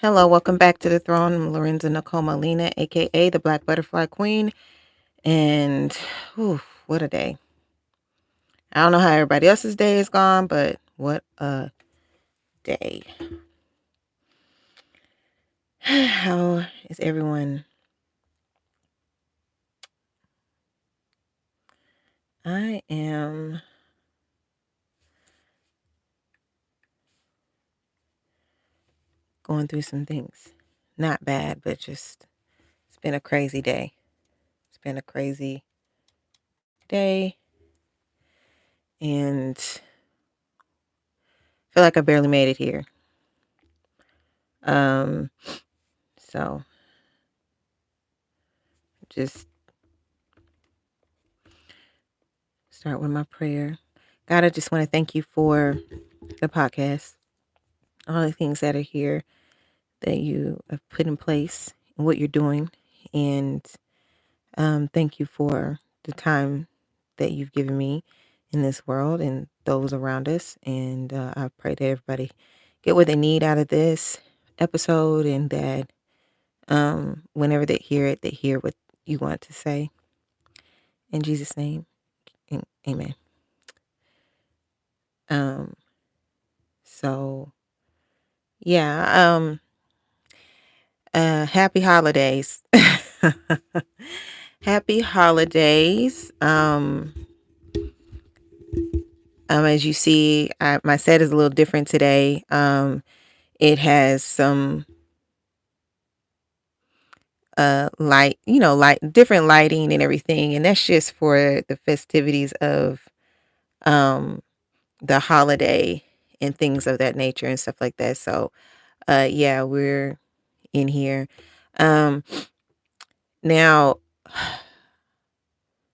Hello, welcome back to the throne. I'm Lorenza Nicole Molina, aka the Black Butterfly Queen. And what a day. I don't know how everybody else's day is gone, but what a day. How is everyone? I am going through some things. Not bad, but just it's been a crazy day. It's been a crazy day. And I feel like I barely made it here. So just start with my prayer. God, I just want to thank you for the podcast, all the things that are here that you have put in place and what you're doing. And thank you for the time that you've given me in this world and those around us. And I pray that everybody get what they need out of this episode and that whenever they hear it, they hear what you want to say. In Jesus' name, amen. So yeah, happy holidays. Happy holidays. As you see, my set is a little different today. It has some light, different lighting and everything, and that's just for the festivities of the holiday and things of that nature and stuff like that. So yeah, we're in here. Now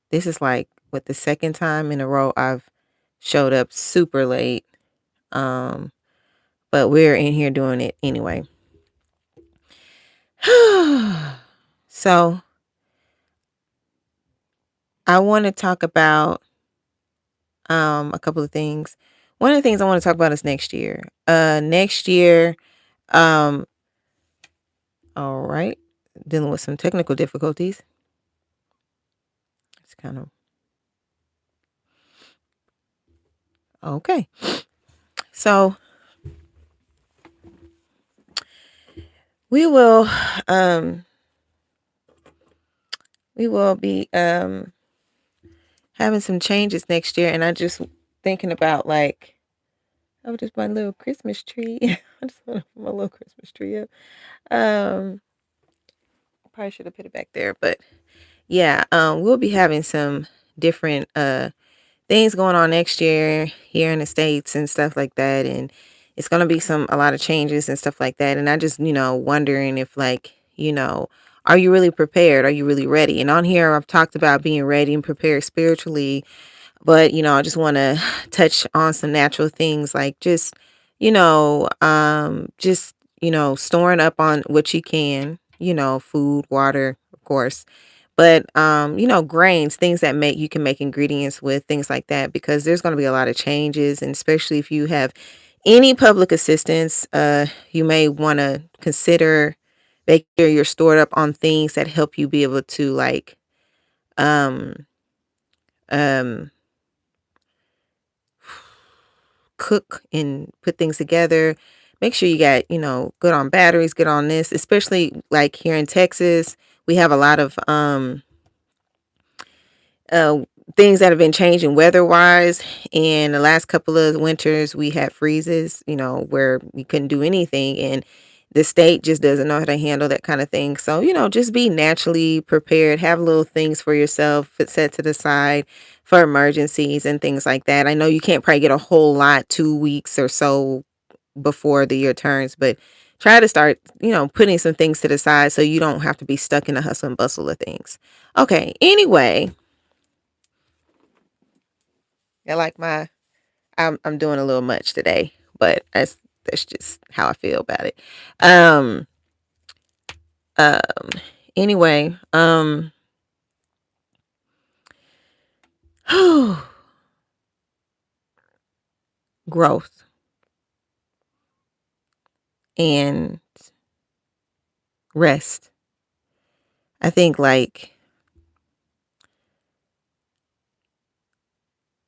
this is like what the second time in a row I've showed up super late. But we're in here doing it anyway. So I want to talk about a couple of things. One of the things I want to talk about is next year. Next year, all right, dealing with some technical difficulties. It's kind of okay. So we will be having some changes next year, and I just thinking about like, oh, just my little Christmas tree. I just want to put my little Christmas tree up. I probably should have put it back there, but yeah, we'll be having some different things going on next year here in the States and stuff like that, and it's gonna be a lot of changes and stuff like that. And I just, wondering if like, are you really prepared? Are you really ready? And on here I've talked about being ready and prepared spiritually, but I just want to touch on some natural things like just, storing up on what you can, food, water, of course. But grains, things that make you can make ingredients with, things like that, because there's going to be a lot of changes, and especially if you have any public assistance, you may want to consider make sure you're stored up on things that help you be able to like um um cook and put things together. Make sure you got, good on batteries, good on this, especially like here in Texas. We have a lot of uh things that have been changing weather wise. In the last couple of winters, we had freezes, where we couldn't do anything. And the state just doesn't know how to handle that kind of thing. So, just be naturally prepared, have little things for yourself set to the side for emergencies and things like that. I know you can't probably get a whole lot 2 weeks or so before the year turns, but try to start, putting some things to the side so you don't have to be stuck in the hustle and bustle of things. Okay. Anyway, I like I'm doing a little much today, but that's just how I feel about it. Um um anyway, growth and rest. I think like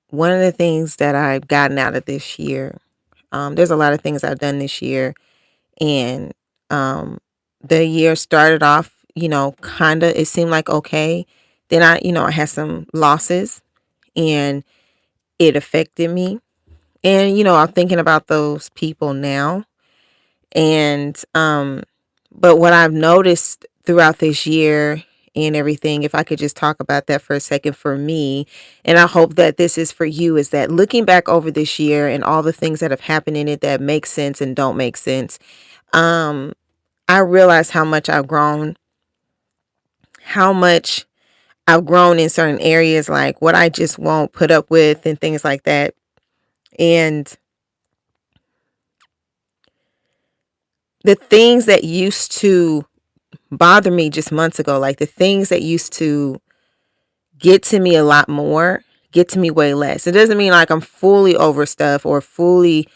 one of the things that I've gotten out of this year, there's a lot of things I've done this year, and the year started off, kind of, it seemed like okay. Then I had some losses and it affected me. And, I'm thinking about those people now. And, but what I've noticed throughout this year and everything, if I could just talk about that for a second for me, and I hope that this is for you, is that looking back over this year and all the things that have happened in it that make sense and don't make sense, I realize how much I've grown, in certain areas, like what I just won't put up with and things like that. And the things that used to bother me just months ago, like the things that used to get to me a lot more, get to me way less. It doesn't mean like I'm fully over stuff or fully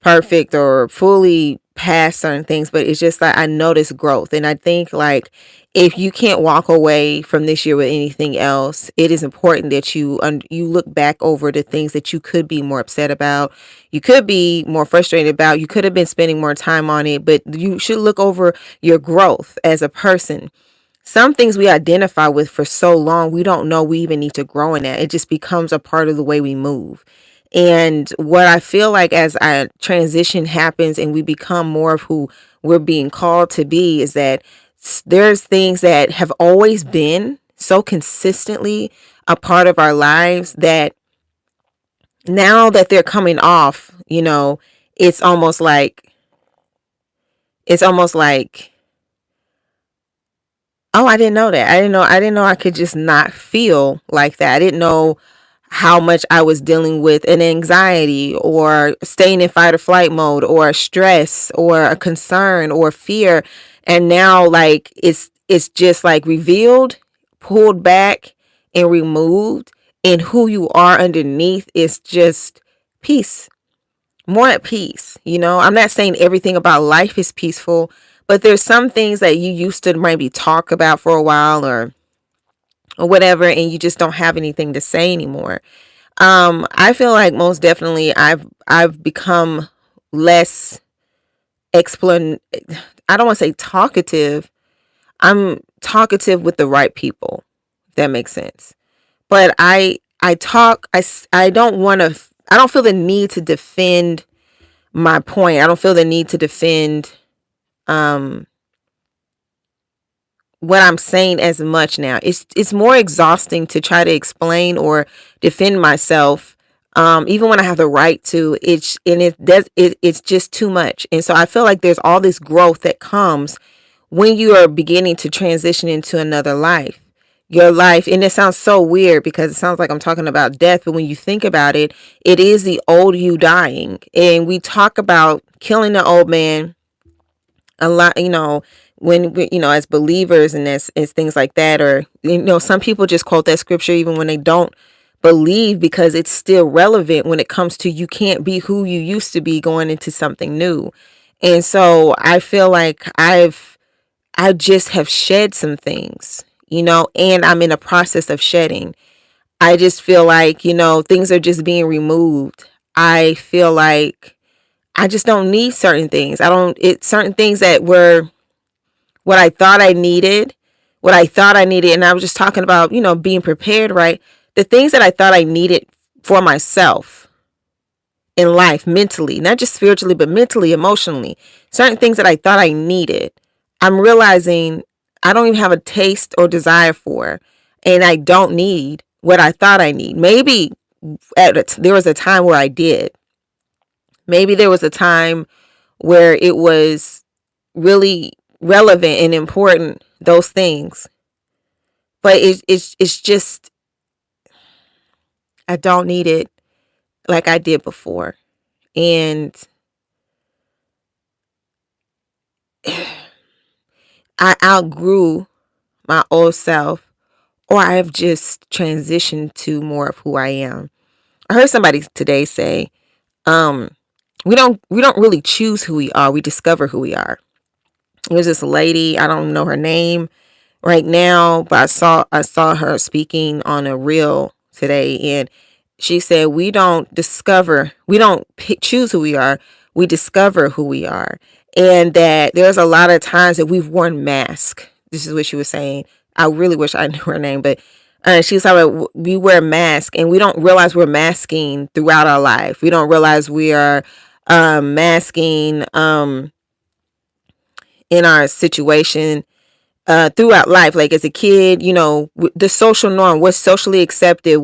perfect or fully past certain things, but it's just like I notice growth. And I think like if you can't walk away from this year with anything else, it is important that you look back over the things that you could be more upset about, you could be more frustrated about, you could have been spending more time on it, but you should look over your growth as a person. Some things we identify with for so long, we don't know we even need to grow in that. It just becomes a part of the way we move. And what I feel like as our transition happens and we become more of who we're being called to be is that there's things that have always been so consistently a part of our lives that now that they're coming off, it's almost like, it's almost like, oh, I didn't know that. I didn't know I could just not feel like that. I didn't know how much I was dealing with an anxiety or staying in fight or flight mode or stress or a concern or fear. And now like it's just like revealed, pulled back and removed, and who you are underneath is just peace. More at peace. I'm not saying everything about life is peaceful, but there's some things that you used to maybe talk about for a while or whatever, and you just don't have anything to say anymore. I feel like most definitely I've become less explain. I don't want to say talkative. I'm talkative with the right people. If that makes sense. But I talk. I don't want to. I don't feel the need to defend my point. I don't feel the need to defend what I'm saying as much now. It's more exhausting to try to explain or defend myself. Even when I have the right to, it's just too much. And so I feel like there's all this growth that comes when you are beginning to transition into another life. Your life, and it sounds so weird because it sounds like I'm talking about death, but when you think about it, it is the old you dying. And we talk about killing the old man a lot, when we, as believers and as things like that, or some people just quote that scripture even when they don't believe, because it's still relevant when it comes to you can't be who you used to be going into something new. And so I feel like I just have shed some things, and I'm in a process of shedding. I just feel like, things are just being removed. I feel like I just don't need certain things. Certain things that were what I thought I needed, and I was just talking about, being prepared, right? The things that I thought I needed for myself in life, mentally, not just spiritually, but mentally, emotionally, certain things that I thought I needed, I'm realizing I don't even have a taste or desire for, and I don't need what I thought I need. Maybe there was a time where I did. Maybe there was a time where it was really relevant and important, those things. But it's just, I don't need it like I did before. And I outgrew my old self, or I have just transitioned to more of who I am. I heard somebody today say, we don't really choose who we are. We discover who we are. There's this lady, I don't know her name right now, but I saw her speaking on a reel today, and she said we don't choose who we are, we discover who we are. And that there's a lot of times that we've worn masks. This is what she was saying. I really wish I knew her name, but she was talking about we wear masks and we don't realize we're masking throughout our life. We don't realize we are masking in our situation throughout life. Like as a kid, you know, the social norm, what's socially accepted,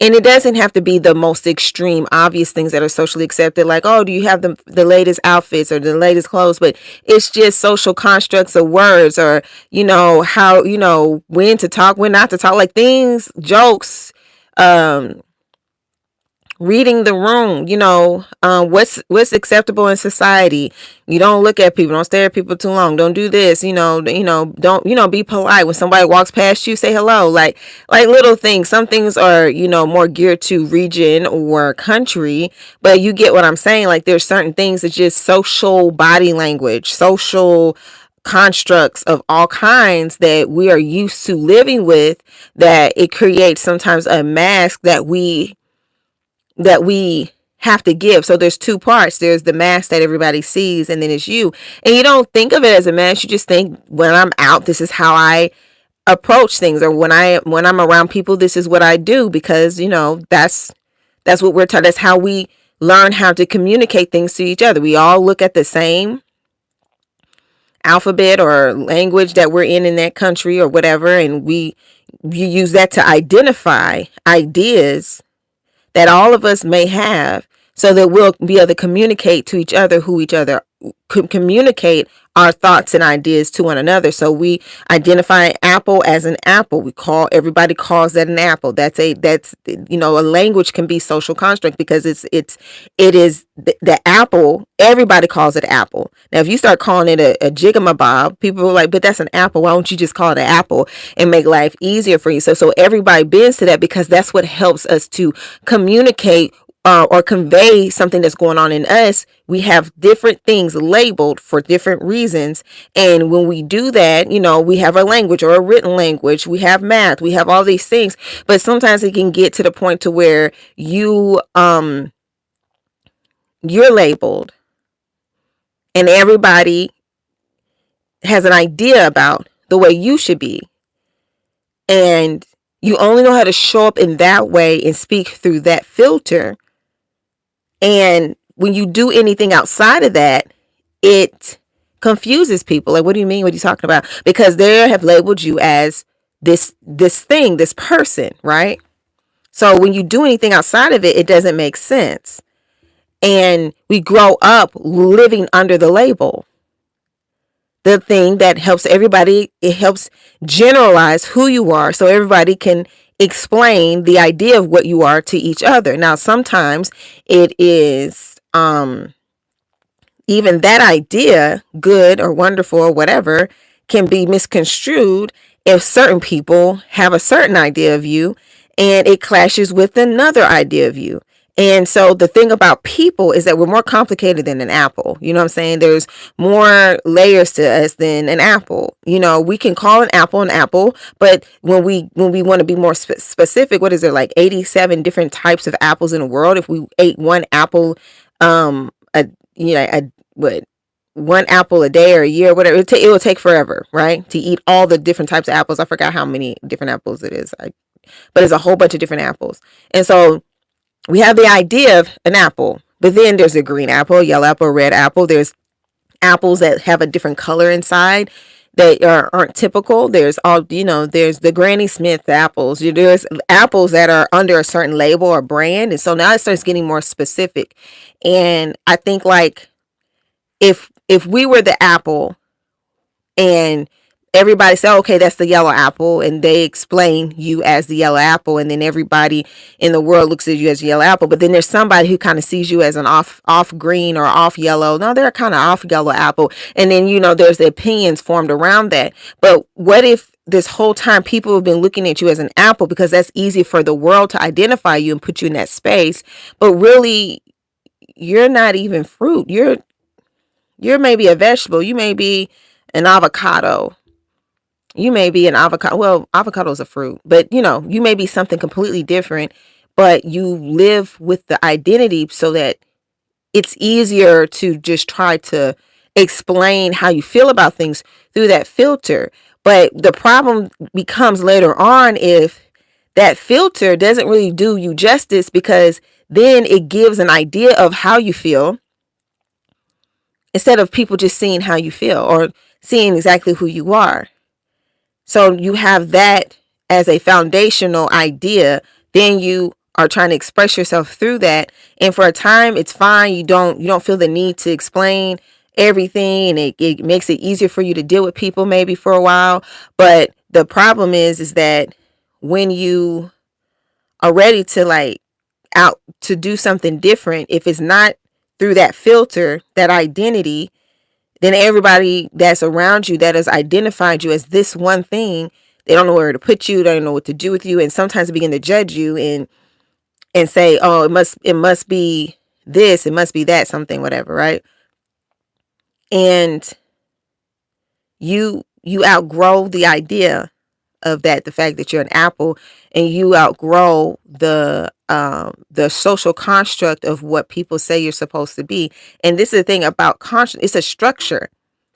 and it doesn't have to be the most extreme, obvious things that are socially accepted. Like, oh, do you have the latest outfits or the latest clothes? But it's just social constructs of words, or, you know, how, you know, when to talk, when not to talk, like things, jokes, reading the room, you know, what's acceptable in society. You don't look at people, don't stare at people too long, don't do this, don't, be polite. When somebody walks past you, say hello. Like little things. Some things are, more geared to region or country, but you get what I'm saying. Like there's certain things that just social body language, social constructs of all kinds that we are used to living with, that it creates sometimes a mask that we have to give. So there's two parts. There's the mask that everybody sees, and then it's you. And you don't think of it as a mask. You just think, when I'm out, this is how I approach things, or when I'm around people, this is what I do, because that's what we're taught. That's how we learn how to communicate things to each other. We all look at the same alphabet or language that we're in that country or whatever, and you use that to identify ideas that all of us may have, so that we'll be able to communicate to each other who each other communicate our thoughts and ideas to one another. So we identify apple as an apple. Everybody calls that an apple. That's a language can be social construct, because it is the apple. Everybody calls it apple. Now, if you start calling it a jigamabob, people are like, but that's an apple. Why don't you just call it an apple and make life easier for you? So everybody bends to that, because that's what helps us to communicate or convey something that's going on in us. We have different things labeled for different reasons. And when we do that, we have a language or a written language, we have math, we have all these things. But sometimes it can get to the point to where you're labeled, and everybody has an idea about the way you should be. And you only know how to show up in that way and speak through that filter. And when you do anything outside of that, it confuses people. Like, what do you mean? What are you talking about? Because they have labeled you as this thing, this person, right? So when you do anything outside of it, it doesn't make sense. And we grow up living under the label. The thing that helps everybody, it helps generalize who you are, so everybody can explain the idea of what you are to each other. Now, sometimes it is even that idea, good or wonderful or whatever, can be misconstrued if certain people have a certain idea of you and it clashes with another idea of you. And so the thing about people is that we're more complicated than an apple. You know what I'm saying? There's more layers to us than an apple. We can call an apple, but when we want to be more specific, what is there, like 87 different types of apples in the world? If we ate one apple, one apple a day or a year, whatever, it will take forever, right? To eat all the different types of apples. I forgot how many different apples it is, but it's a whole bunch of different apples. And so we have the idea of an apple, but then there's a green apple, a yellow apple, a red apple. There's apples that have a different color inside that aren't typical. There's there's the Granny Smith apples. There's apples that are under a certain label or brand. And so now it starts getting more specific. And I think, like, if we were the apple and everybody say, okay, that's the yellow apple, and they explain you as the yellow apple, and then everybody in the world looks at you as a yellow apple, but then there's somebody who kind of sees you as an off green or off yellow. No, they're kind of off yellow apple. And then, there's the opinions formed around that. But what if this whole time people have been looking at you as an apple because that's easy for the world to identify you and put you in that space, but really you're not even fruit. You're maybe a vegetable. You may be an avocado. You may be an avocado. Well, avocado is a fruit, but you may be something completely different, but you live with the identity so that it's easier to just try to explain how you feel about things through that filter. But the problem becomes later on if that filter doesn't really do you justice, because then it gives an idea of how you feel instead of people just seeing how you feel or seeing exactly who you are. So you have that as a foundational idea, then you are trying to express yourself through that, and for a time it's fine. You don't feel the need to explain everything, and it makes it easier for you to deal with people maybe for a while. But the problem is that when you are ready to out to do something different, if it's not through that filter, that identity, then everybody that's around you that has identified you as this one thing, they don't know where to put you, they don't know what to do with you, and sometimes begin to judge you and say, oh, it must be this, it must be that, something, whatever, right? And you outgrow the idea of that, the fact that you're an apple, and you outgrow the social construct of what people say you're supposed to be. And this is the thing about conscience, it's a structure.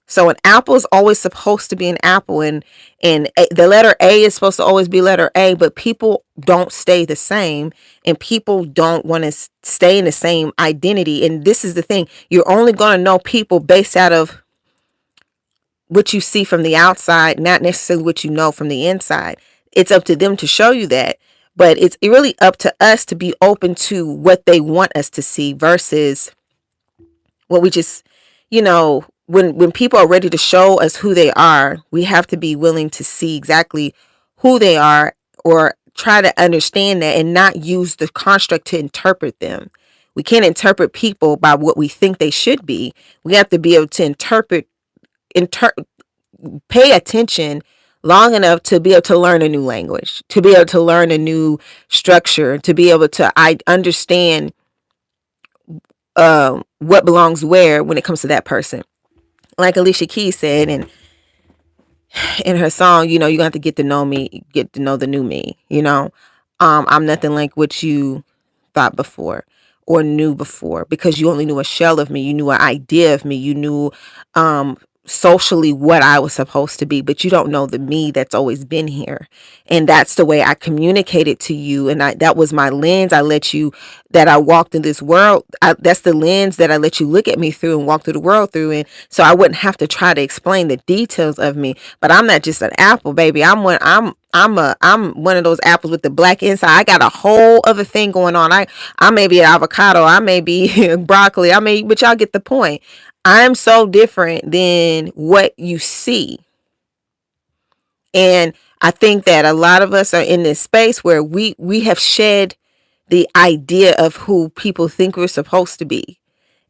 So an apple is always supposed to be an apple, and the letter A is supposed to always be letter A, but people don't stay the same, and people don't want to stay in the same identity. And this is the thing, you're only going to know people based out of what you see from the outside, not necessarily what you know from the inside. It's up to them to show you that, but it's really up to us to be open to what they want us to see versus what we just, when people are ready to show us who they are, we have to be willing to see exactly who they are, or try to understand that and not use the construct to interpret them. We can't interpret people by what we think they should be. We have to be able to pay attention long enough to be able to learn a new language, to be able to learn a new structure, to be able to understand what belongs where when it comes to that person. Like Alicia Keys said in her song, you're going to have to get to know me, get to know the new me, I'm nothing like what you thought before or knew before, because you only knew a shell of me. You knew an idea of me. You knew socially what I was supposed to be, but you don't know the me that's always been here. And that's the way I communicated to you. And that was my lens. That I walked in this world. That's the lens that I let you look at me through and walk through the world through. And so I wouldn't have to try to explain the details of me, but I'm not just an apple, baby. I'm one of those apples with the black inside. I got a whole other thing going on. I may be an avocado. I may be broccoli. But y'all get the point. I'm so different than what you see. And I think that a lot of us are in this space where we have shed the idea of who people think we're supposed to be.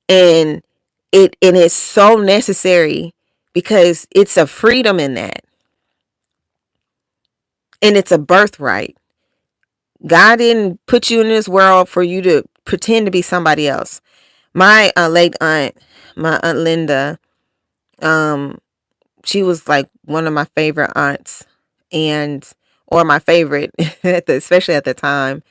And it's so necessary, because it's a freedom in that. And it's a birthright. God didn't put you in this world for you to pretend to be somebody else. My late aunt, my Aunt Linda, she was like one of my favorite aunts, or my favorite, especially at the time.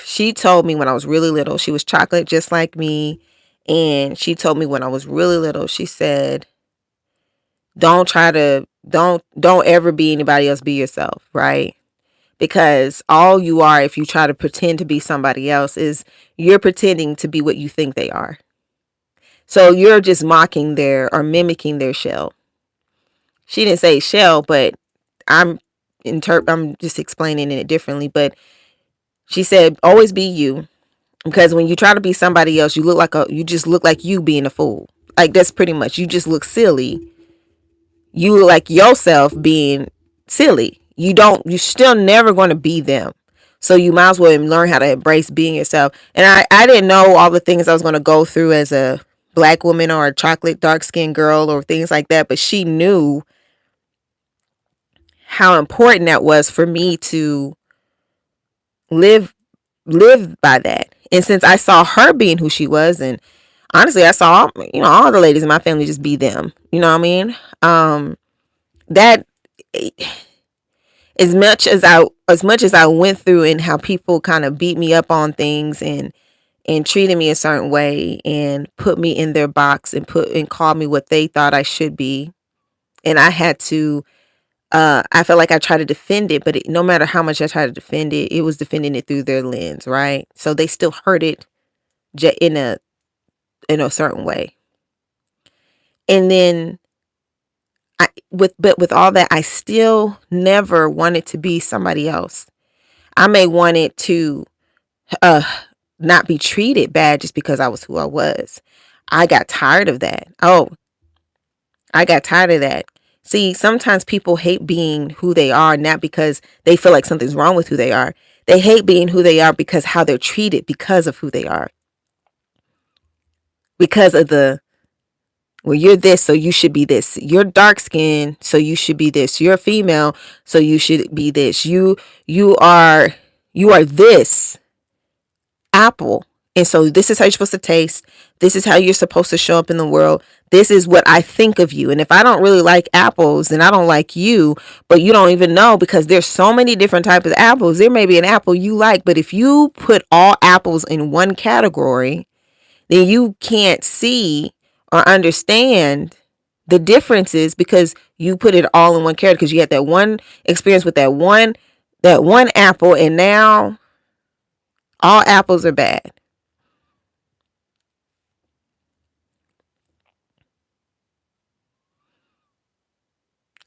She told me when I was really little, she was chocolate just like me. And she told me when I was really little, she said, don't ever be anybody else, be yourself, right? Because all you are, if you try to pretend to be somebody else, is you're pretending to be what you think they are. So you're just mocking or mimicking their shell. She didn't say shell, but I'm just explaining it differently. But she said, always be you, because when you try to be somebody else, you just look like you being a fool. Like, that's pretty much, you just look silly. You look like yourself being silly. You're still never going to be them. So you might as well learn how to embrace being yourself. And I didn't know all the things I was going to go through as a black woman or a chocolate dark skinned girl or things like that. But she knew how important that was for me to live live by that. And since I saw her being who she was, and honestly, I saw, all the ladies in my family just be them. You know what I mean? That as much as I went through and how people kind of beat me up on things and treated me a certain way and put me in their box and called me what they thought I should be. And I had to, I felt like I tried to defend it, but no matter how much I tried to defend it, it was defending it through their lens, right? So they still heard it in a certain way. And then with all that, I still never wanted to be somebody else. I may wanted to not be treated bad just because I was who I was. I got tired of that. I got tired of that. See, sometimes people hate being who they are, not because they feel like something's wrong with who they are. They hate being who they are because how they're treated because of who they are. Because of well, you're this, so you should be this. You're dark skinned, so you should be this. You're female, so you should be this. You are this apple. And so this is how you're supposed to taste. This is how you're supposed to show up in the world. This is what I think of you. And if I don't really like apples, then I don't like you. But you don't even know, because there's so many different types of apples. There may be an apple you like, but if you put all apples in one category, then you can't see or understand the differences, because you put it all in one category, because you had that one experience with that one apple, and now all apples are bad.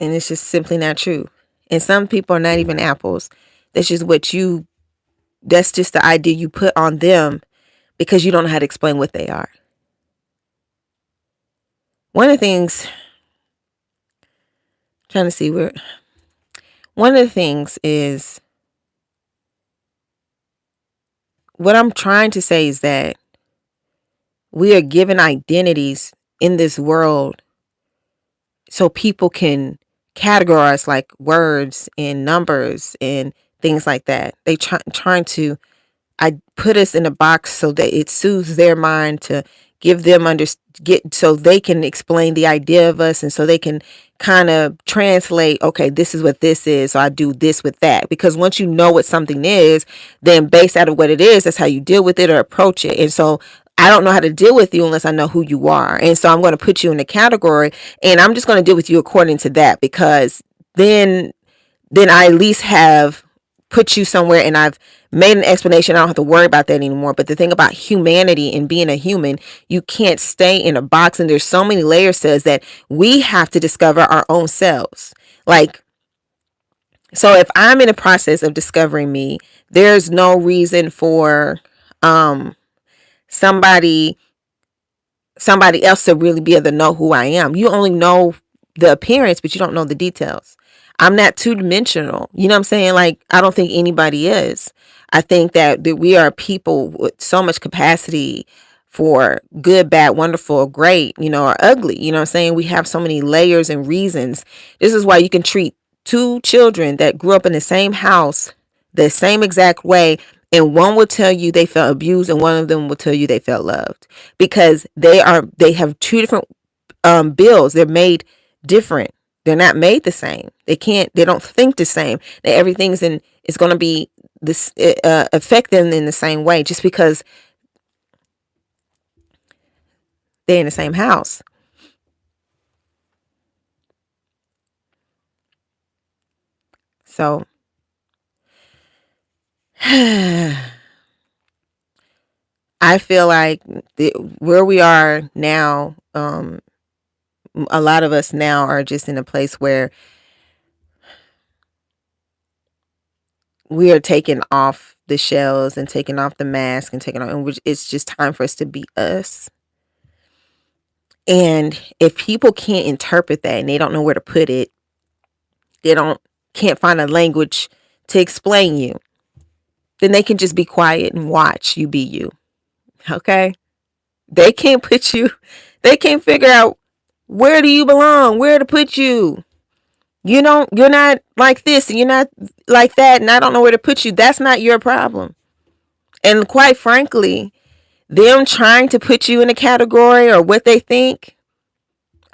And it's just simply not true. And some people are not even apples. That's just that's just the idea you put on them, because you don't know how to explain what they are. One of the things, trying to see where, one of the things is, what I'm trying to say is that we are given identities in this world so people can categorize like words and numbers and things like that. They trying to put us in a box so that it soothes their mind, to give them so they can explain the idea of us, and so they can kind of translate, okay, this is what this is, so I do this with that. Because once you know what something is, then based out of what it is, that's how you deal with it or approach it. And so I don't know how to deal with you unless I know who you are. And so I'm going to put you in a category, and I'm just going to deal with you according to that, because then I at least have put you somewhere and I've made an explanation. I don't have to worry about that anymore. But the thing about humanity and being a human, you can't stay in a box, and there's so many layers to us that we have to discover our own selves. Like, so if I'm in a process of discovering me, there's no reason for somebody else to really be able to know who I am. You only know the appearance, but you don't know the details. I'm not two-dimensional. You know what I'm saying? Like, I don't think anybody is. I think that we are people with so much capacity for good, bad, wonderful, great, or ugly. You know what I'm saying? We have so many layers and reasons. This is why you can treat two children that grew up in the same house the same exact way, and one will tell you they felt abused, and one of them will tell you they felt loved, because they have two different bills. They're made different. They're not made the same. They don't think the same. That everything's is going to be this affect them in the same way, just because they're in the same house. So I feel like where we are now, a lot of us now are just in a place where we are taking off the shells and taking off the mask and it's just time for us to be us. And if people can't interpret that and they don't know where to put it, can't find a language to explain you, then they can just be quiet and watch you be you. Okay? They can't figure out where do you belong, where to put you. You're not like this and you're not like that, and I don't know where to put you. That's not your problem. And quite frankly, them trying to put you in a category or what they think,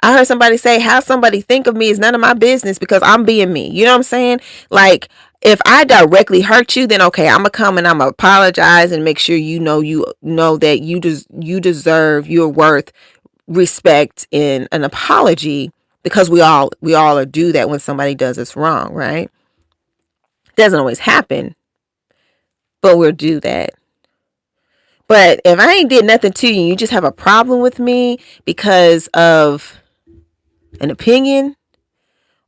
I heard somebody say, how somebody think of me is none of my business because I'm being me. You know what I'm saying? Like, if I directly hurt you, then okay, I'm gonna come and I'm gonna apologize and make sure you know that you deserve, you're worth respect and an apology, because we all do that when somebody does us wrong, right? Doesn't always happen, but we'll do that. But if I ain't did nothing to you, you just have a problem with me because of an opinion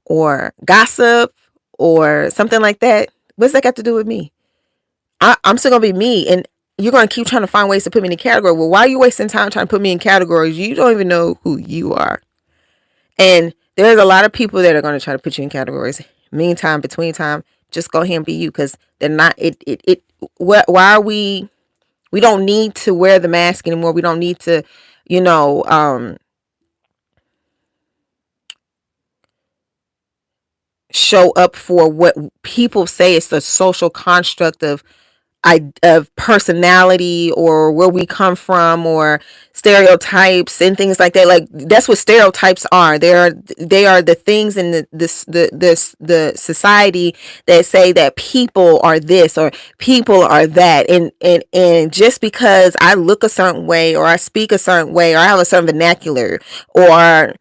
or gossip or something like that, what's that got to do with me? I'm still gonna be me, and you're gonna keep trying to find ways to put me in a category. Well, why are you wasting time trying to put me in categories? You don't even know who you are. And there's a lot of people that are gonna try to put you in categories. Meantime, between time, just go ahead and be you, because they're not. Why are we? We don't need to wear the mask anymore. We don't need to, you know, show up for what people say is the social construct of personality, or where we come from, or stereotypes and things like that. Like, that's what stereotypes are. They are the things in the society that say that people are this or people are that, and just because I look a certain way or I speak a certain way or I have a certain vernacular or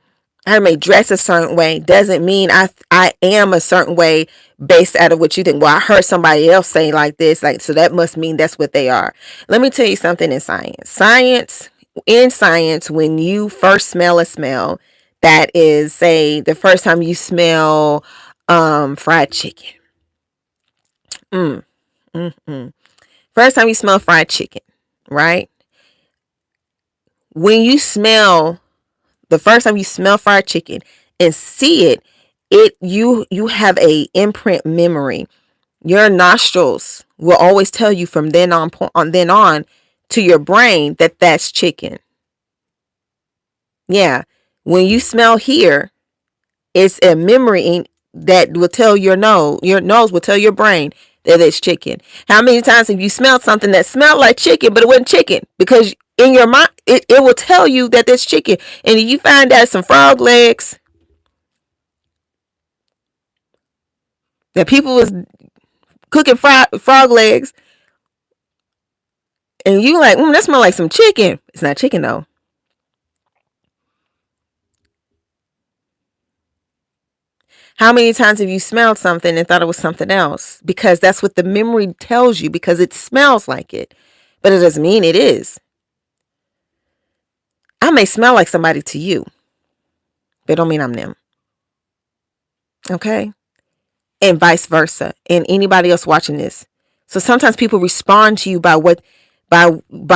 I may dress a certain way doesn't mean I am a certain way based out of what you think. Well, I heard somebody else say like this, like, so that must mean that's what they are. Let me tell you something in science. In science, when you first smell a smell, that is, say, the first time you smell fried chicken. Mm, mm, mm. First time you smell fried chicken, right? When you smell the first time you smell fried chicken and see it, you have a imprint memory. Your nostrils will always tell you from then on to your brain that that's chicken. Yeah. When you smell here, it's a memory that will tell your nose will tell your brain that it's chicken. How many times have you smelled something that smelled like chicken, but it wasn't chicken? Because in your mind, it will tell you that it's chicken. And if you find out some frog legs that people was cooking frog legs, and you like, that smell like some chicken. It's not chicken though. How many times have you smelled something and thought it was something else? Because that's what the memory tells you, because it smells like it. But it doesn't mean it is. I may smell like somebody to you, but it don't mean I'm them. Okay? And vice versa. And anybody else watching this. So sometimes people respond to you by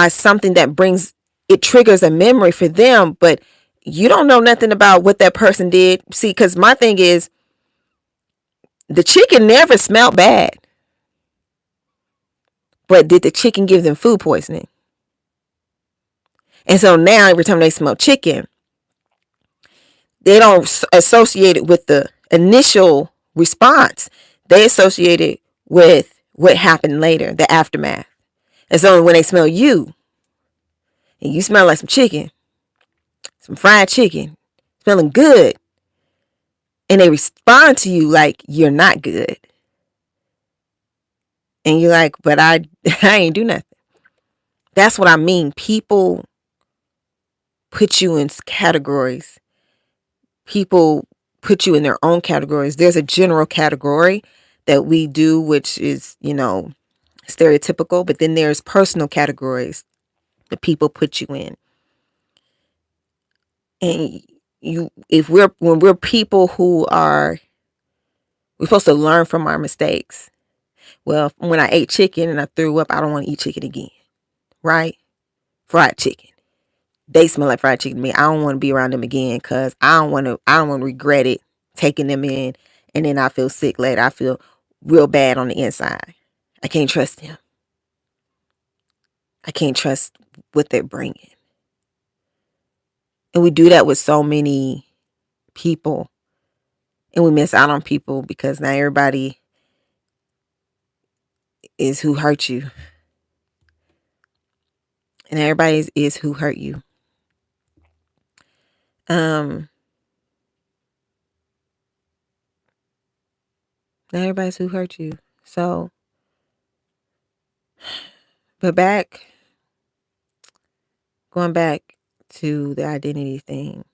something that triggers a memory for them, but you don't know nothing about what that person did. See, because my thing is, the chicken never smelled bad. But did the chicken give them food poisoning? And so now every time they smell chicken, they don't associate it with the initial response. They associate it with what happened later, the aftermath. And so when they smell you, and you smell like some chicken, some fried chicken, smelling good, and they respond to you like you're not good, and you're like, but I ain't do nothing. That's what I mean. People put you in categories. People put you in their own categories. There's a general category that we do, which is, stereotypical, but then there's personal categories that people put you in. And when we're people we're supposed to learn from our mistakes. Well, when I ate chicken and I threw up, I don't want to eat chicken again. Right? Fried chicken. They smell like fried chicken to me. I don't want to be around them again, because I don't want to regret it, taking them in, and then I feel sick later. I feel real bad on the inside. I can't trust them. I can't trust what they're bringing. And we do that with so many people, and we miss out on people because not everybody is who hurt you. And everybody is who hurt you. Not everybody's who hurt you. So, but going back to the identity thing,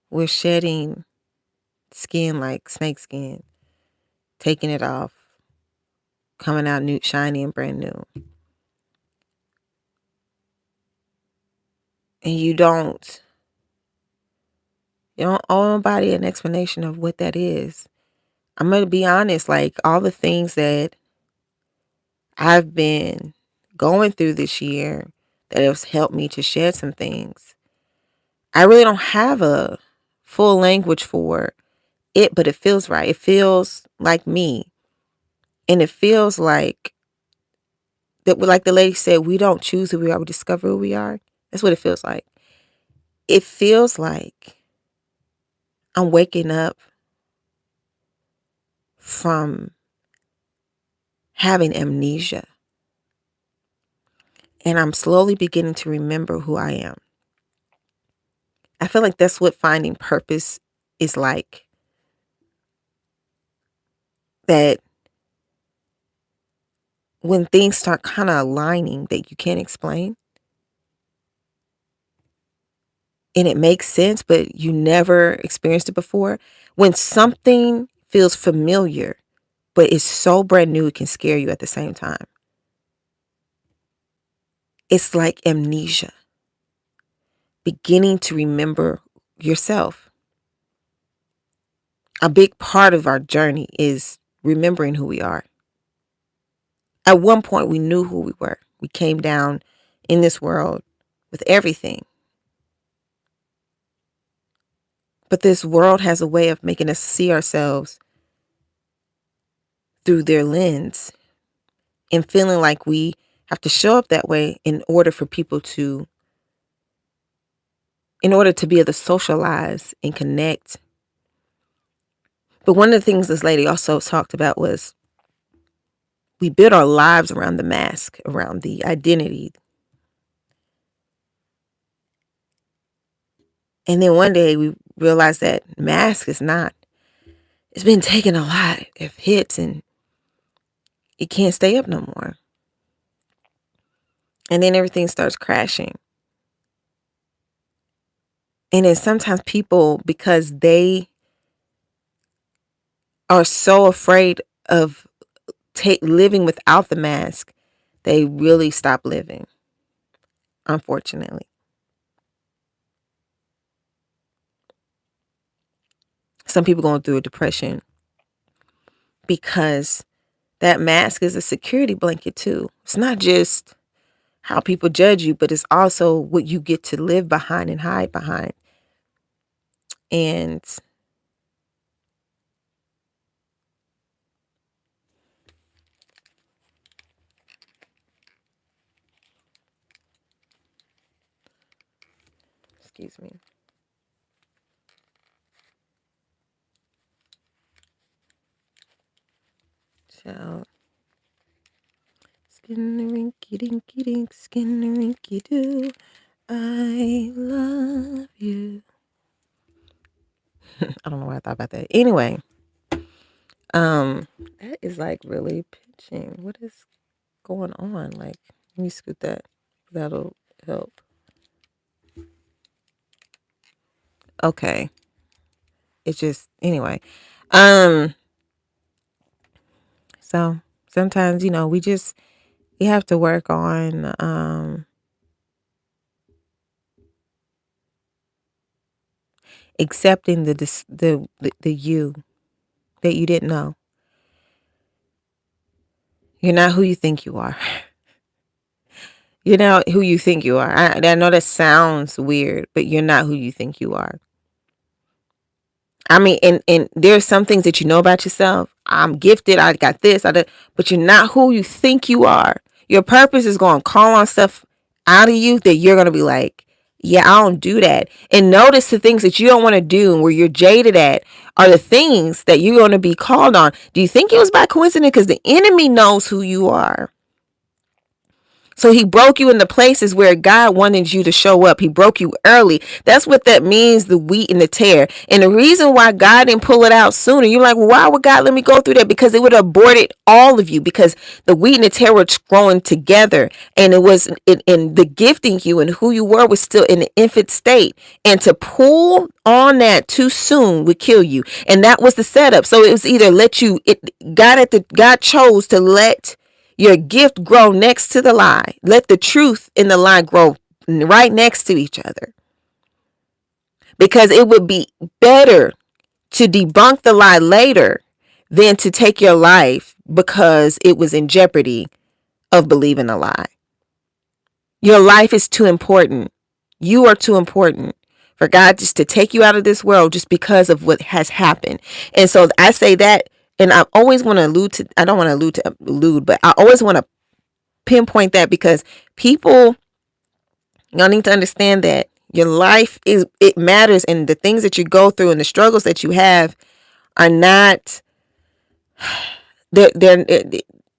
we're shedding skin like snake skin, taking it off, coming out new, shiny and brand new. And you don't owe nobody an explanation of what that is. I'm going to be honest, like all the things that I've been going through this year that has helped me to shed some things. I really don't have a full language for it, but it feels right. It feels like me. And it feels like that, like the lady said, we don't choose who we are, we discover who we are. That's what it feels like. It feels like I'm waking up from having amnesia. And I'm slowly beginning to remember who I am. I feel like that's what finding purpose is like. That when things start kind of aligning that you can't explain, and it makes sense, but you never experienced it before. When something feels familiar, but it's so brand new, it can scare you at the same time. It's like amnesia. Beginning to remember yourself. A big part of our journey is remembering who we are. At one point, we knew who we were. We came down in this world with everything. But this world has a way of making us see ourselves through their lens and feeling like we have to show up that way in order to be able to socialize and connect. But one of the things this lady also talked about was we build our lives around the mask, around the identity. And then one day we realized that mask is not. It's been taking a lot of hits and it can't stay up no more. And then everything starts crashing. And then sometimes people, because they are so afraid of living without the mask, they really stop living, unfortunately. Some people going through a depression because that mask is a security blanket too. It's not just how people judge you, but it's also what you get to live behind and hide behind. And excuse me. So, skin the rinky dinky dink, skin the rinky doo. I love you. I don't know why I thought about that. Anyway, that is like really pitching. What is going on? Like, let me scoot that. That'll help. Okay. It's just anyway. So sometimes, we have to work on accepting the you that you didn't know. You're not who you think you are. You're not who you think you are. I know that sounds weird, but you're not who you think you are. I mean, and there's some things that you know about yourself. I'm gifted. I got this. But you're not who you think you are. Your purpose is going to call on stuff out of you that you're going to be like, yeah, I don't do that. And notice the things that you don't want to do and where you're jaded at are the things that you're going to be called on. Do you think it was by coincidence? Because the enemy knows who you are. So he broke you in the places where God wanted you to show up. He broke you early. That's what that means, the wheat and the tare. And the reason why God didn't pull it out sooner, you're like, well, why would God let me go through that? Because it would have aborted all of you, because the wheat and the tare were growing together, and it was in the gifting you and who you were was still in the infant state. And to pull on that too soon would kill you. And that was the setup. So it was either God chose to let your gift grow next to the lie. Let the truth in the lie grow right next to each other. Because it would be better to debunk the lie later than to take your life because it was in jeopardy of believing a lie. Your life is too important. You are too important for God just to take you out of this world just because of what has happened. And so I say that, and I always want to I don't want to allude, but I always want to pinpoint that, because people, y'all need to understand that your life it matters, and the things that you go through and the struggles that you have are not, they're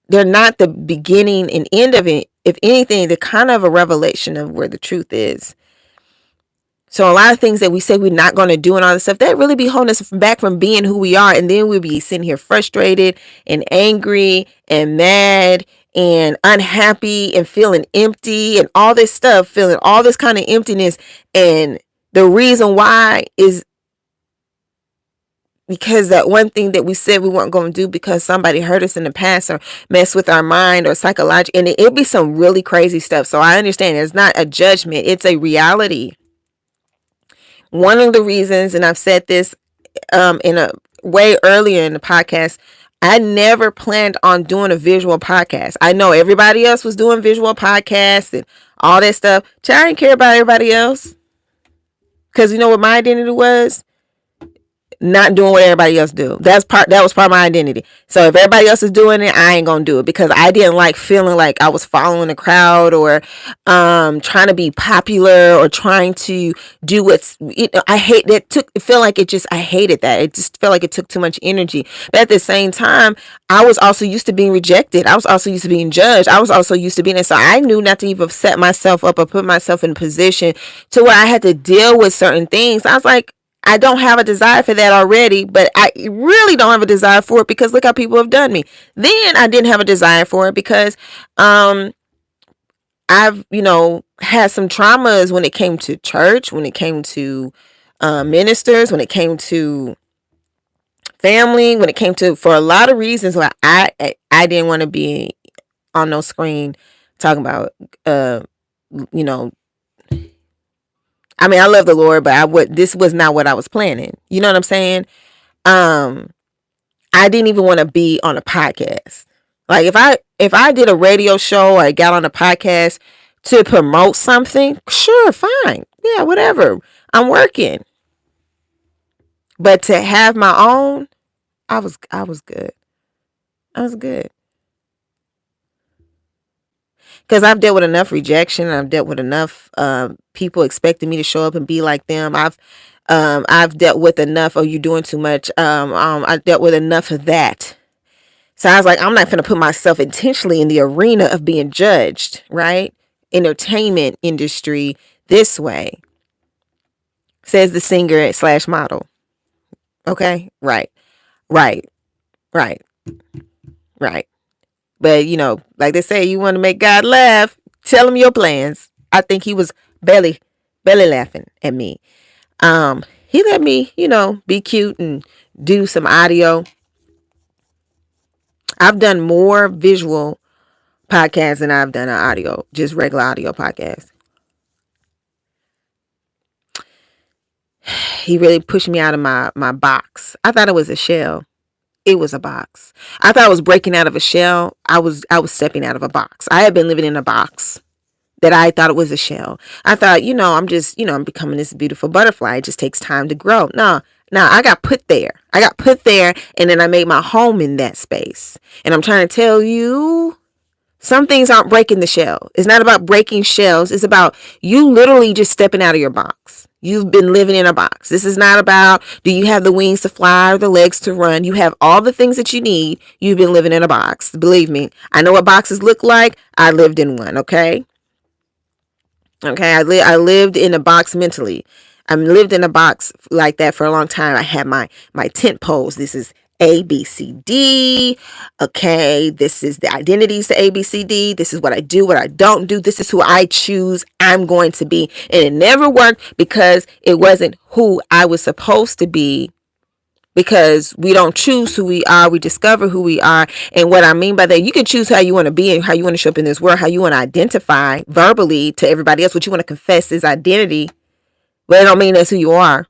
not the beginning and end of it. If anything, they're kind of a revelation of where the truth is. So a lot of things that we say we're not going to do and all this stuff, that really be holding us back from being who we are. And then we'll be sitting here frustrated and angry and mad and unhappy and feeling empty and all this stuff, feeling all this kind of emptiness. And the reason why is because that one thing that we said we weren't going to do because somebody hurt us in the past or messed with our mind or psychologically. And it'll be some really crazy stuff. So I understand it's not a judgment. It's a reality. One of the reasons, and I've said this in a way earlier in the podcast, I never planned on doing a visual podcast. I know everybody else was doing visual podcasts and all that stuff. I didn't care about everybody else, because you know what my identity was? Not doing what everybody else do. That was part of my identity. So if everybody else is doing it, I ain't gonna do it, because I didn't like feeling like I was following the crowd or trying to be popular or trying to do what's, I hate that. I hated that. It just felt like it took too much energy. But at the same time, I was also used to being rejected. I was also used to being judged. I was also used to being, so I knew not to even set myself up or put myself in a position to where I had to deal with certain things. I was like, I don't have a desire for that already, but I really don't have a desire for it, because look how people have done me. Then I didn't have a desire for it because I've, had some traumas when it came to church, when it came to ministers, when it came to family, when it came to, for a lot of reasons why I didn't want to be on no screen talking about, I mean, I love the Lord, but this was not what I was planning. You know what I'm saying? I didn't even want to be on a podcast. Like if I did a radio show or I got on a podcast to promote something, sure, fine. Yeah, whatever. I'm working. But to have my own, I was good. I was good. Because I've dealt with enough rejection. I've dealt with enough people expecting me to show up and be like them. I've dealt with enough. Oh, you're doing too much. I dealt with enough of that. So I was like, I'm not going to put myself intentionally in the arena of being judged, right? Entertainment industry this way, says the singer / model. Okay, right. But, like they say, you want to make God laugh, tell him your plans. I think he was belly laughing at me. He let me, be cute and do some audio. I've done more visual podcasts than I've done an audio, just regular audio podcast. He really pushed me out of my box. I thought it was a shell. It was a box. I thought I was breaking out of a shell. I was stepping out of a box. I had been living in a box that I thought it was a shell. I thought, I'm just, I'm becoming this beautiful butterfly. It just takes time to grow. No, I got put there. And then I made my home in that space. And I'm trying to tell you, Some things aren't breaking the shell. It's not about breaking shells. It's about you literally just stepping out of your box. You've been living in a box. This is not about do you have the wings to fly or the legs to run. You have all the things that you need. You've been living in a box. Believe me, I know what boxes look like. I lived in one, okay? Okay, I lived in a box mentally. I lived in a box like that for a long time. I had my tent poles. This is A, B, C, D. Okay, this is the identities to A, B, C, D. This is what I do, what I don't do. This is who I choose I'm going to be. And it never worked because it wasn't who I was supposed to be. Because we don't choose who we are, we discover who we are. And what I mean by that, you can choose how you want to be and how you want to show up in this world, how you want to identify verbally to everybody else, what you want to confess is identity, but it don't mean that's who you are.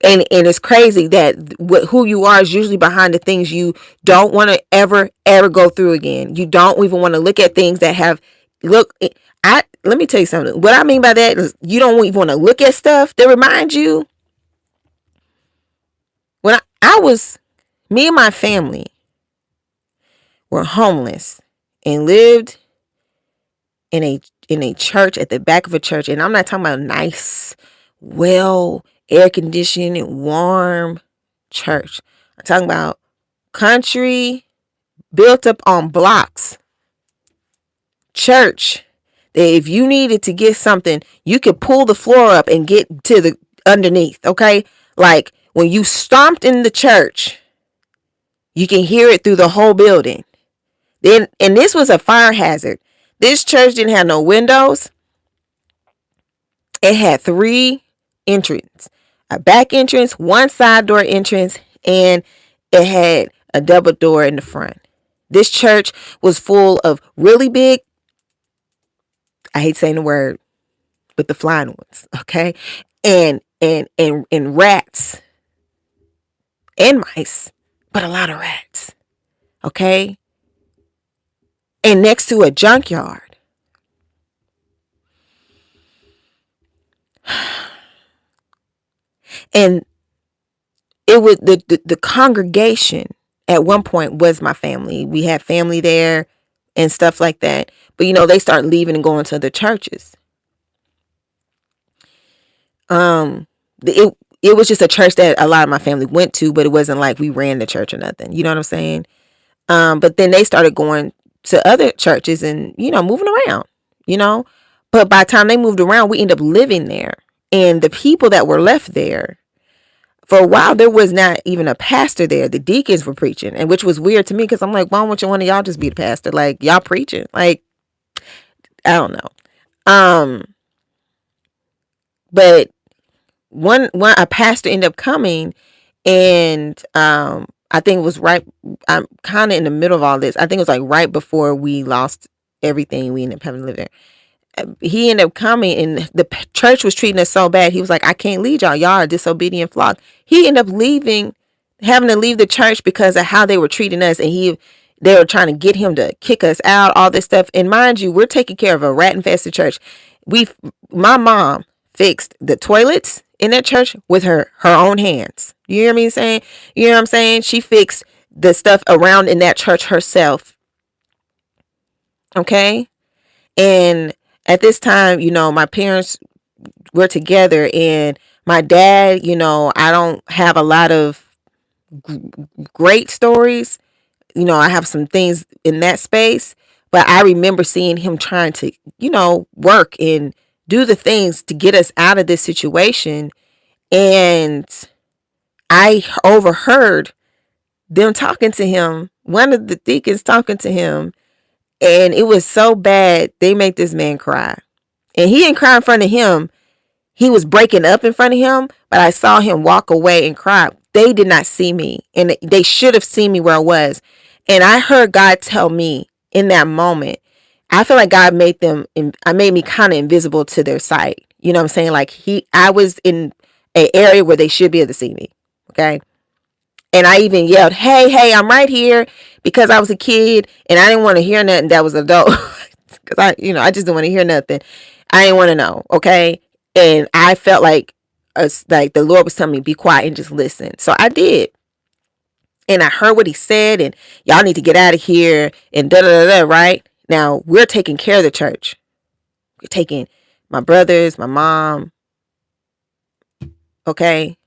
And it's crazy that who you are is usually behind the things you don't want to ever go through again. You don't even want to look at things that have let me tell you something. What I mean by that is you don't even want to look at stuff that reminds you. When I was, me and my family were homeless and lived in a church, at the back of a church. And I'm not talking about a nice, well, air conditioned and warm church. I'm talking about country, built up on blocks. Church that if you needed to get something, you could pull the floor up and get to the underneath, okay? Like when you stomped in the church, you can hear it through the whole building. Then, and this was a fire hazard. This church didn't have no windows. It had 3 entrances. A back entrance, 1 side door entrance, and it had a double door in the front. This church was full of really big, I hate saying the word, but the flying ones, okay? And rats and mice, but a lot of rats, okay? And next to a junkyard. And it was the congregation at one point was my family. We had family there and stuff like that. But they start leaving and going to other churches. It was just a church that a lot of my family went to, but it wasn't like we ran the church or nothing. You know what I'm saying? But then they started going to other churches and, moving around, But by the time they moved around, we ended up living there. And the people that were left there, for a while, there was not even a pastor there. The deacons were preaching, and which was weird to me because I'm like, why won't one of y'all just be the pastor? Like, y'all preaching. Like, I don't know. But one a pastor ended up coming, and I think it was right. I'm kind of in the middle of all this. I think it was like right before we lost everything. We ended up having to live there. He ended up coming, and the church was treating us so bad. He was like, I can't lead y'all. Y'all are a disobedient flock. He ended up having to leave the church because of how they were treating us. And they were trying to get him to kick us out, all this stuff. And mind you, we're taking care of a rat infested church. My mom fixed the toilets in that church with her own hands. You hear me saying? You know what I'm saying? She fixed the stuff around in that church herself. Okay? And at this time, my parents were together, and my dad, I don't have a lot of great stories. I have some things in that space, but I remember seeing him trying to, work and do the things to get us out of this situation. And I overheard them talking to him, one of the deacons talking to him. And it was so bad, they made this man cry. And he didn't cry in front of him. He was breaking up in front of him, but I saw him walk away and cry. They did not see me, and they should have seen me where I was. And I heard God tell me in that moment, I feel like God made me kind of invisible to their sight. You know what I'm saying? Like I was in an area where they should be able to see me. Okay. And I even yelled, hey, I'm right here, because I was a kid and I didn't want to hear nothing that was adult. Because I just didn't want to hear nothing. I didn't want to know. Okay. And I felt like the Lord was telling me, be quiet and just listen. So I did. and I heard what he said, and y'all need to get out of here, and da da da da, right? Now, we're taking care of the church. We're taking my brothers, my mom, okay?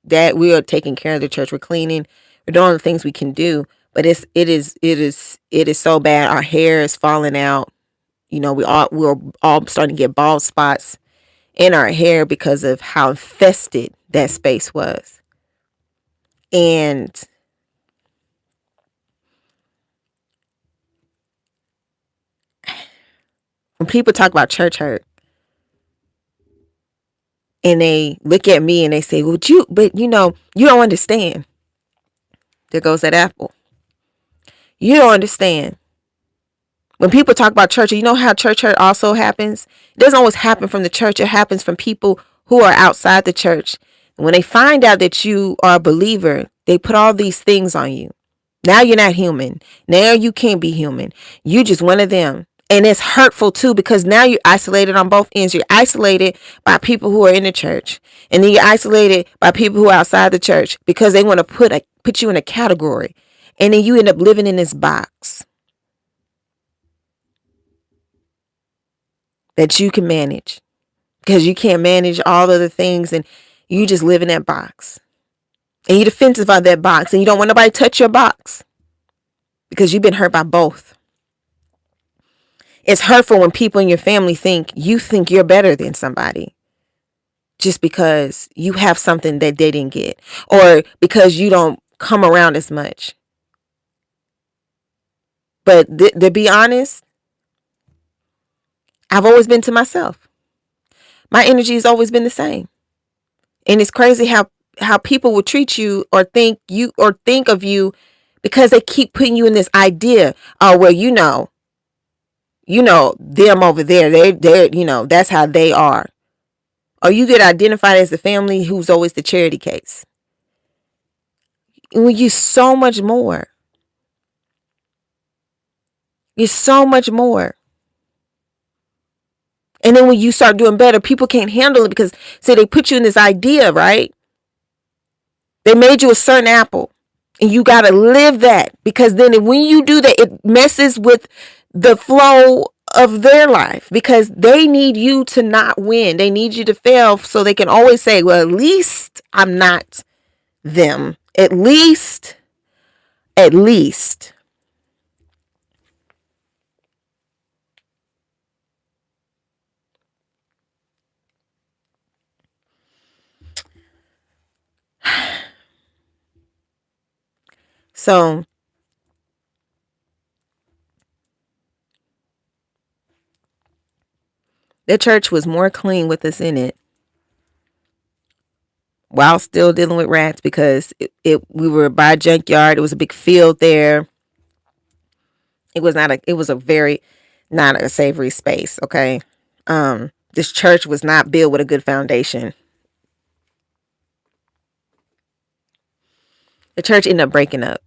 Dad, we are taking care of the church. We're cleaning. We're doing all the things we can do. But it is so bad. Our hair is falling out. You know, we're all starting to get bald spots in our hair because of how infested that space was. And when people talk about church hurt, and they look at me and they say, well, you don't understand. There goes that apple. You don't understand. When people talk about church, you know how church hurt also happens? It doesn't always happen from the church. It happens from people who are outside the church. And when they find out that you are a believer, they put all these things on you. Now you're not human. Now you can't be human. You just one of them. And it's hurtful too, because now you're isolated on both ends. You're isolated by people who are in the church, and then you're isolated by people who are outside the church because they want to put you in a category, and then you end up living in this box that you can manage because you can't manage all other things, and you just live in that box, and you're defensive of that box, and you don't want nobody to touch your box because you've been hurt by both. It's hurtful when people in your family think you're better than somebody just because you have something that they didn't get, or because you don't come around as much. But to be honest, I've always been to myself. My energy has always been the same. And it's crazy how people will treat you or think of you because they keep putting you in this idea, oh, well, them over there, they're that's how they are. Or you get identified as the family who's always the charity case. When you're so much more. You're so much more. And then when you start doing better, people can't handle it because, say, they put you in this idea, right? They made you a certain apple. And you got to live that, because then when you do that, it messes with the flow of their life, because they need you to not win. They need you to fail so they can always say, well, at least I'm not them. At least. So the church was more clean with us in it while still dealing with rats, because we were by a junkyard. It was a big field there. It was a very not a savory space, okay? This church was not built with a good foundation. The church ended up breaking up.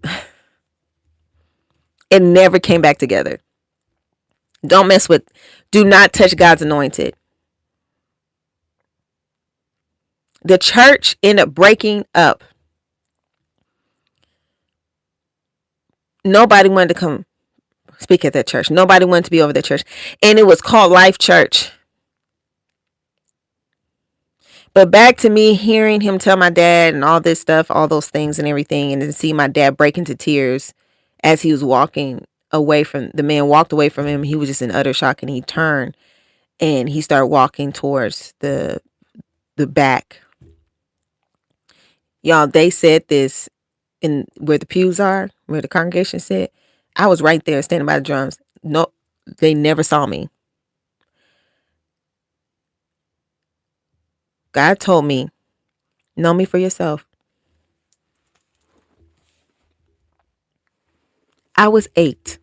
It never came back together. Do not touch God's anointed. The church ended up breaking up. Nobody wanted to come speak at that church. Nobody wanted to be over that church. And it was called Life Church. But back to me hearing him tell my dad and all this stuff, all those things and everything, and then see my dad break into tears as he was walking away from the man, walked away from him. He was just in utter shock, and he turned and he started walking towards the back. Y'all, they said this in where the pews are, where the congregation sit. I was right there standing by the drums. No, they never saw me. God told me, know me for yourself. I was 8.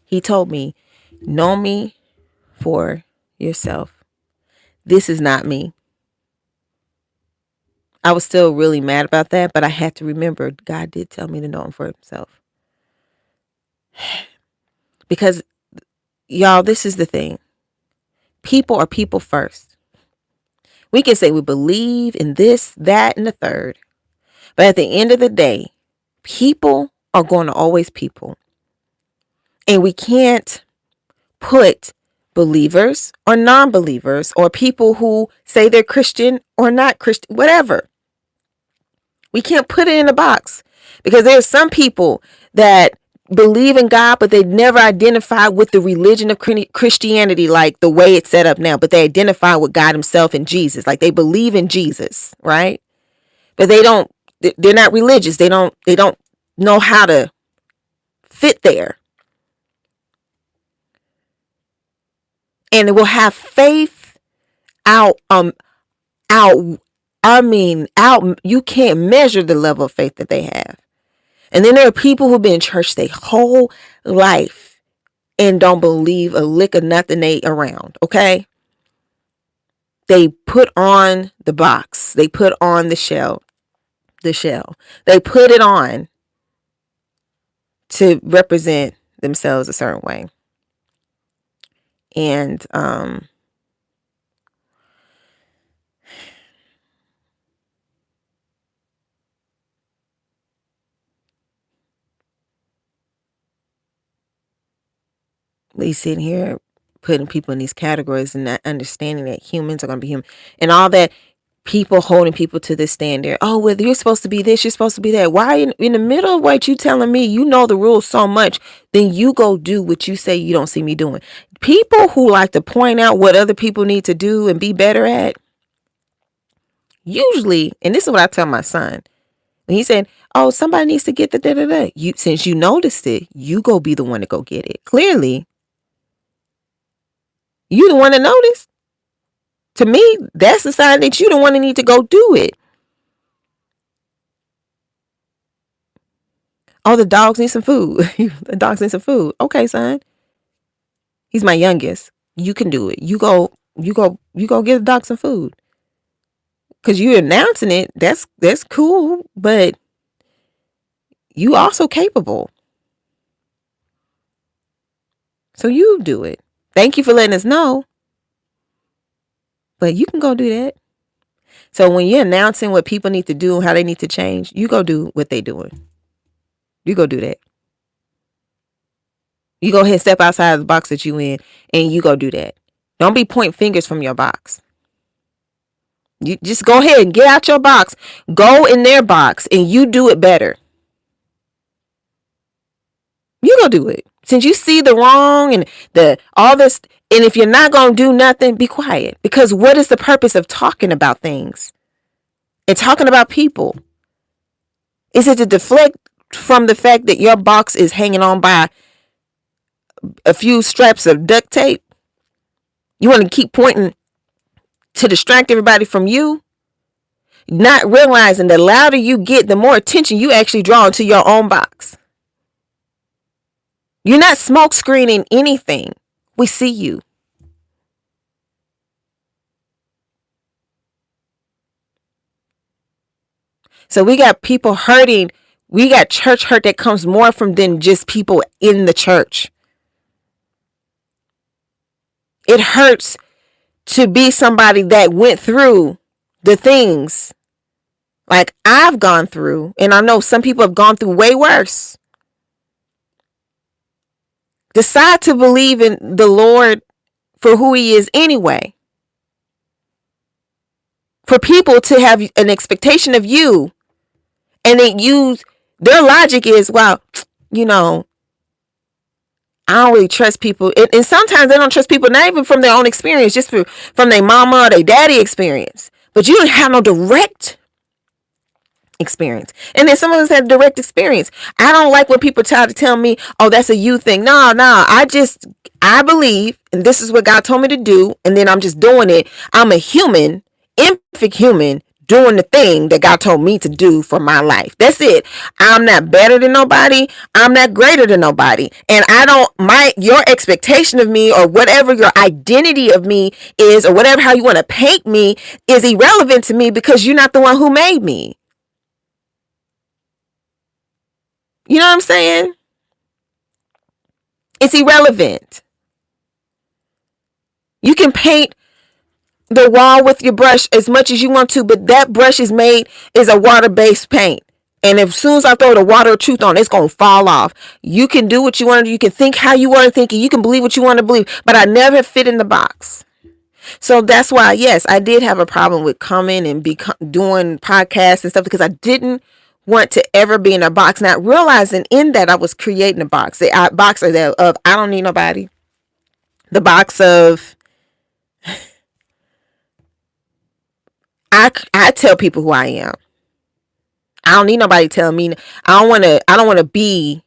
He told me, know me for yourself. This is not me. I was still really mad about that, but I had to remember God did tell me to know him for himself. Because, y'all, this is the thing. People are people first. We can say we believe in this, that, and the third. But at the end of the day, people are going to always people. And we can't put believers or non-believers or people who say they're Christian or not Christian, whatever. We can't put it in a box, because there's some people that believe in God, but they never identify with the religion of Christianity, like the way it's set up now, but they identify with God himself and Jesus. Like they believe in Jesus, right? But they're not religious. They don't know how to fit there. And they will have faith out, you can't measure the level of faith that they have. And then there are people who've been in church their whole life and don't believe a lick of nothing they around, okay? They put on the box. They put on the shell. They put it on to represent themselves a certain way. And we sitting here putting people in these categories and not understanding that humans are going to be human and all that. People holding people to this standard. Oh, well, you're supposed to be this, you're supposed to be that. Why in the middle of what you telling me, you know the rules so much, then you go do what you say you don't see me doing. People who like to point out what other people need to do and be better at, usually, and this is what I tell my son, when he said, oh, somebody needs to get the da-da-da. Since you noticed it, you go be the one to go get it. Clearly, you the one to notice. To me, that's a sign that you the one that need to go do it. Oh, the dogs need some food. The dogs need some food. Okay, son. He's my youngest. You can do it. You go get the dog some food. Cause you're announcing it. That's cool, but you also capable. So you do it. Thank you for letting us know. But you can go do that. So when you're announcing what people need to do and how they need to change, you go do what they're doing. You go do that. You go ahead and step outside of the box that you in, and you go do that. Don't be pointing fingers from your box. You just go ahead and get out your box. Go in their box, and you do it better. You go do it. Since you see the wrong and all this, and if you're not going to do nothing, be quiet. Because what is the purpose of talking about things and talking about people? Is it to deflect from the fact that your box is hanging on by a few straps of duct tape? You want to keep pointing to distract everybody from you? Not realizing the louder you get, the more attention you actually draw into your own box. You're not smoke screening anything. We see you. So we got people hurting. We got church hurt that comes more from than just people in the church. It hurts to be somebody that went through the things like I've gone through. And I know some people have gone through way worse. Decide to believe in the Lord for who he is anyway. For people to have an expectation of you and then use their logic is, well, I don't really trust people. And sometimes they don't trust people, not even from their own experience, just from their mama or their daddy experience. But you don't have no direct experience. And then some of us have direct experience. I don't like when people try to tell me, oh, that's a you thing. No, I believe, and this is what God told me to do, and then I'm just doing it. I'm a human, imperfect human, doing the thing that God told me to do for my life. That's it. I'm not better than nobody. I'm not greater than nobody. And your expectation of me or whatever your identity of me is or whatever how you want to paint me is irrelevant to me because you're not the one who made me. You know what I'm saying? It's irrelevant. You can paint the wall with your brush as much as you want to, but that brush is a water-based paint. And as soon as I throw the water of truth on, it's going to fall off. You can do what you want to do. You can think how you want to think. You can believe what you want to believe. But I never fit in the box. So that's why, yes, I did have a problem with coming and doing podcasts and stuff, because I didn't want to ever be in a box. Not realizing in that I was creating a box. The box of I don't need nobody. The box of I tell people who I am. I don't need nobody telling me. I don't want to be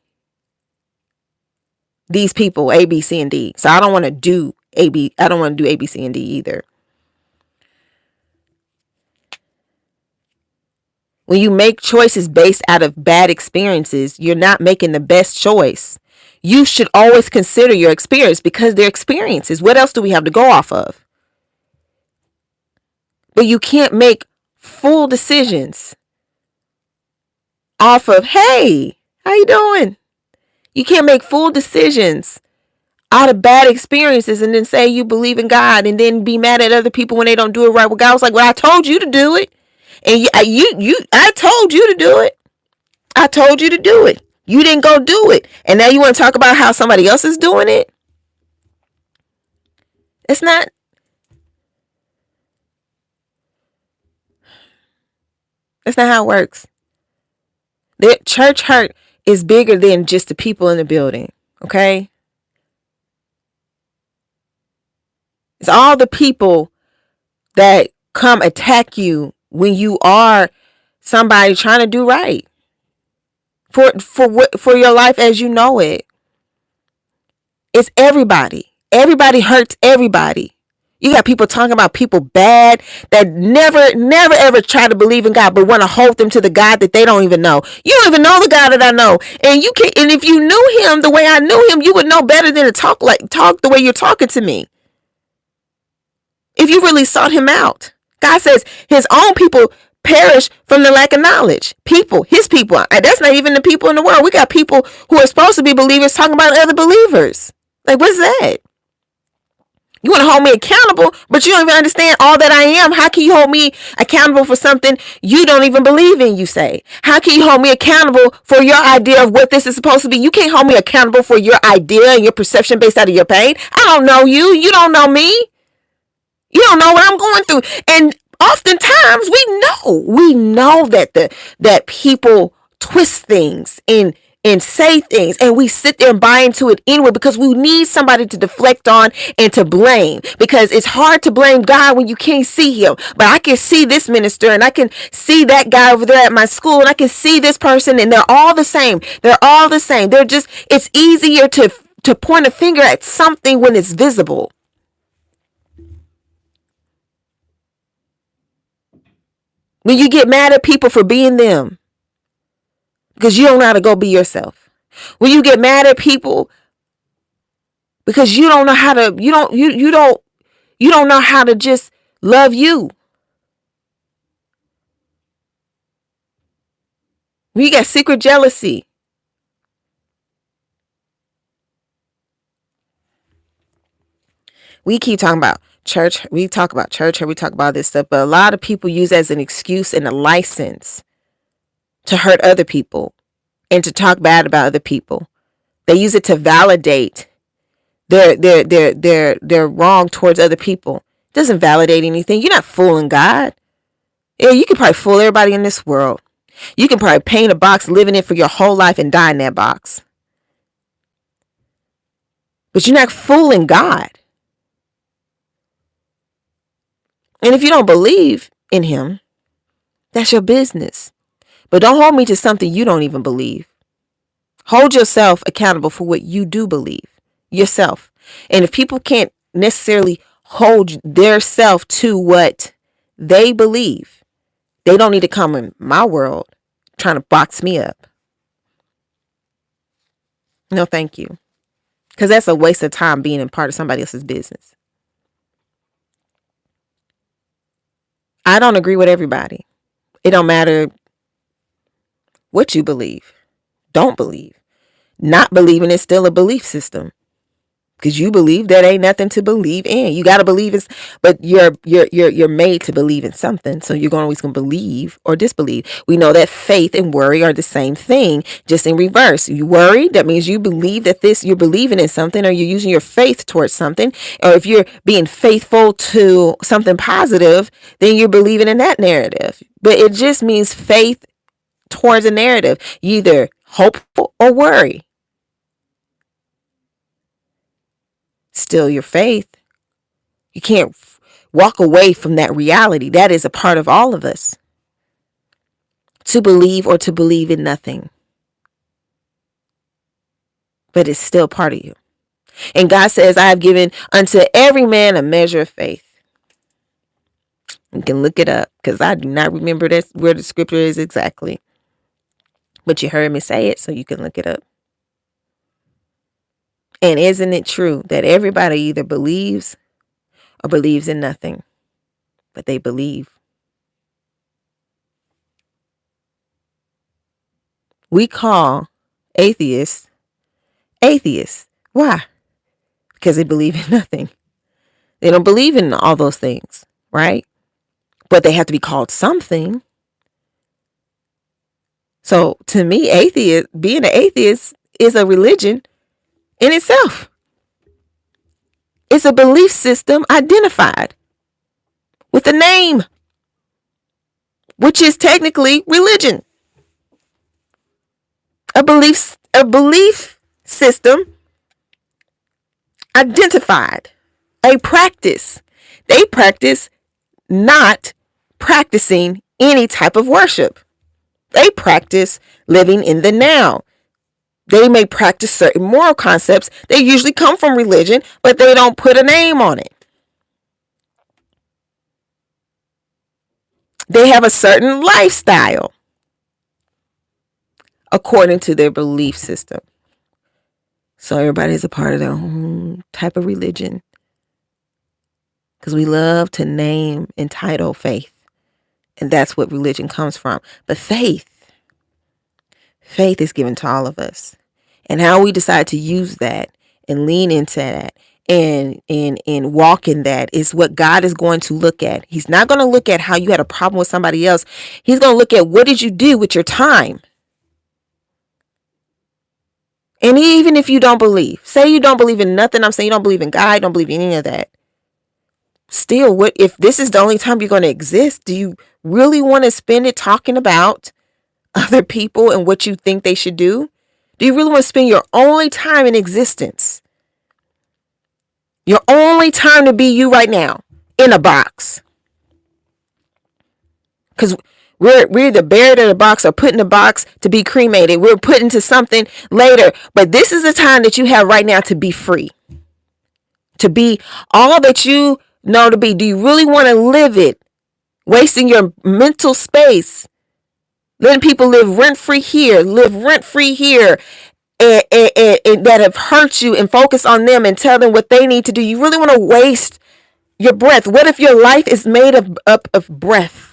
these people, A, B, C, and D. So I don't want to do A, B, C, and D either. When you make choices based out of bad experiences, you're not making the best choice. You should always consider your experience, because they're experiences. What else do we have to go off of? But you can't make full decisions off of, hey, how you doing? You can't make full decisions out of bad experiences and then say you believe in God and then be mad at other people when they don't do it right. Well, God was like, well, I told you to do it. And I told you to do it. I told you to do it. You didn't go do it. And now you want to talk about how somebody else is doing it? It's not. That's not how it works. The church hurt is bigger than just the people in the building. Okay? It's all the people that come attack you when you are somebody trying to do right for your life as you know it. It's everybody. Everybody hurts everybody. You got people talking about people bad that never ever try to believe in God, but want to hold them to the God that they don't even know. You don't even know the God that I know. And if you knew him the way I knew him, you would know better than to talk the way you're talking to me. If you really sought him out. God says his own people perish from the lack of knowledge. His people. That's not even the people in the world. We got people who are supposed to be believers talking about other believers. Like, what's that? You want to hold me accountable, but you don't even understand all that I am. How can you hold me accountable for something you don't even believe in, you say? How can you hold me accountable for your idea of what this is supposed to be? You can't hold me accountable for your idea and your perception based out of your pain. I don't know you. You don't know me. You don't know what I'm going through. And oftentimes we know that people twist things and say things, and we sit there and buy into it anyway, because we need somebody to deflect on and to blame, because it's hard to blame God when you can't see him. But I can see this minister, and I can see that guy over there at my school, and I can see this person, and they're all the same. It's easier to point a finger at something when it's visible. When you get mad at people for being them because you don't know how to go be yourself. When you get mad at people because you don't know how to you don't know how to just love you. When you got secret jealousy. We keep talking about church. We talk about church, or we talk about this stuff, but a lot of people use it as an excuse and a license to hurt other people and to talk bad about other people. They use it to validate their wrong towards other people. It doesn't validate anything. You're not fooling God. Yeah, you can probably fool everybody in this world. You can probably paint a box, live in it for your whole life, and die in that box. But you're not fooling God. And if you don't believe in him, that's your business. But don't hold me to something you don't even believe. Hold yourself accountable for what you do believe. Yourself. And if people can't necessarily hold their self to what they believe, they don't need to come in my world trying to box me up. No, thank you. Because that's a waste of time being in part of somebody else's business. I don't agree with everybody. It don't matter what you believe. Don't believe. Not believing is still a belief system. because you believe that ain't nothing to believe in. You got to believe in, but you're made to believe in something. So you're always going to believe or disbelieve. We know that faith and worry are the same thing, just in reverse. You worry, that means you believe that you're believing in something, or you're using your faith towards something. Or if you're being faithful to something positive, then you're believing in that narrative. But it just means faith towards a narrative. You either hopeful or worry. Still your faith. You can't walk away from that reality. That is a part of all of us. To believe or to believe in nothing. But it's still part of you. And God says, I have given unto every man a measure of faith. You can look it up, because I do not remember where the scripture is exactly. But you heard me say it, so you can look it up. And isn't it true that everybody either believes or believes in nothing? But they believe. We call atheists. Why? Because they believe in nothing. They don't believe in all those things, right? But they have to be called something. So to me, being an atheist is a religion in itself. It's a belief system identified with a name, which is technically religion. A belief system identified. A practice. They practice not practicing any type of worship. They practice living in the now. They may practice certain moral concepts. They usually come from religion, but they don't put a name on it. They have a certain lifestyle according to their belief system. So everybody is a part of their own type of religion. Because we love to name and title faith. And that's what religion comes from. But faith is given to all of us. And how we decide to use that and lean into that and walk in that is what God is going to look at. He's not going to look at how you had a problem with somebody else. He's going to look at, what did you do with your time? And even if you don't believe, say you don't believe in nothing, I'm saying you don't believe in God, don't believe in any of that. Still, what if this is the only time you're going to exist? Do you really want to spend it talking about other people and what you think they should do? Do you really want to spend your only time in existence, your only time to be you right now, in a box? Because we're either buried in a box or put in a box to be cremated. We're put into something later. But this is the time that you have right now to be free, to be all that you know to be. Do you really want to live it, wasting your mental space, letting people live rent-free here, and that have hurt you, and focus on them and tell them what they need to do? You really want to waste your breath? What if your life is made up of breath?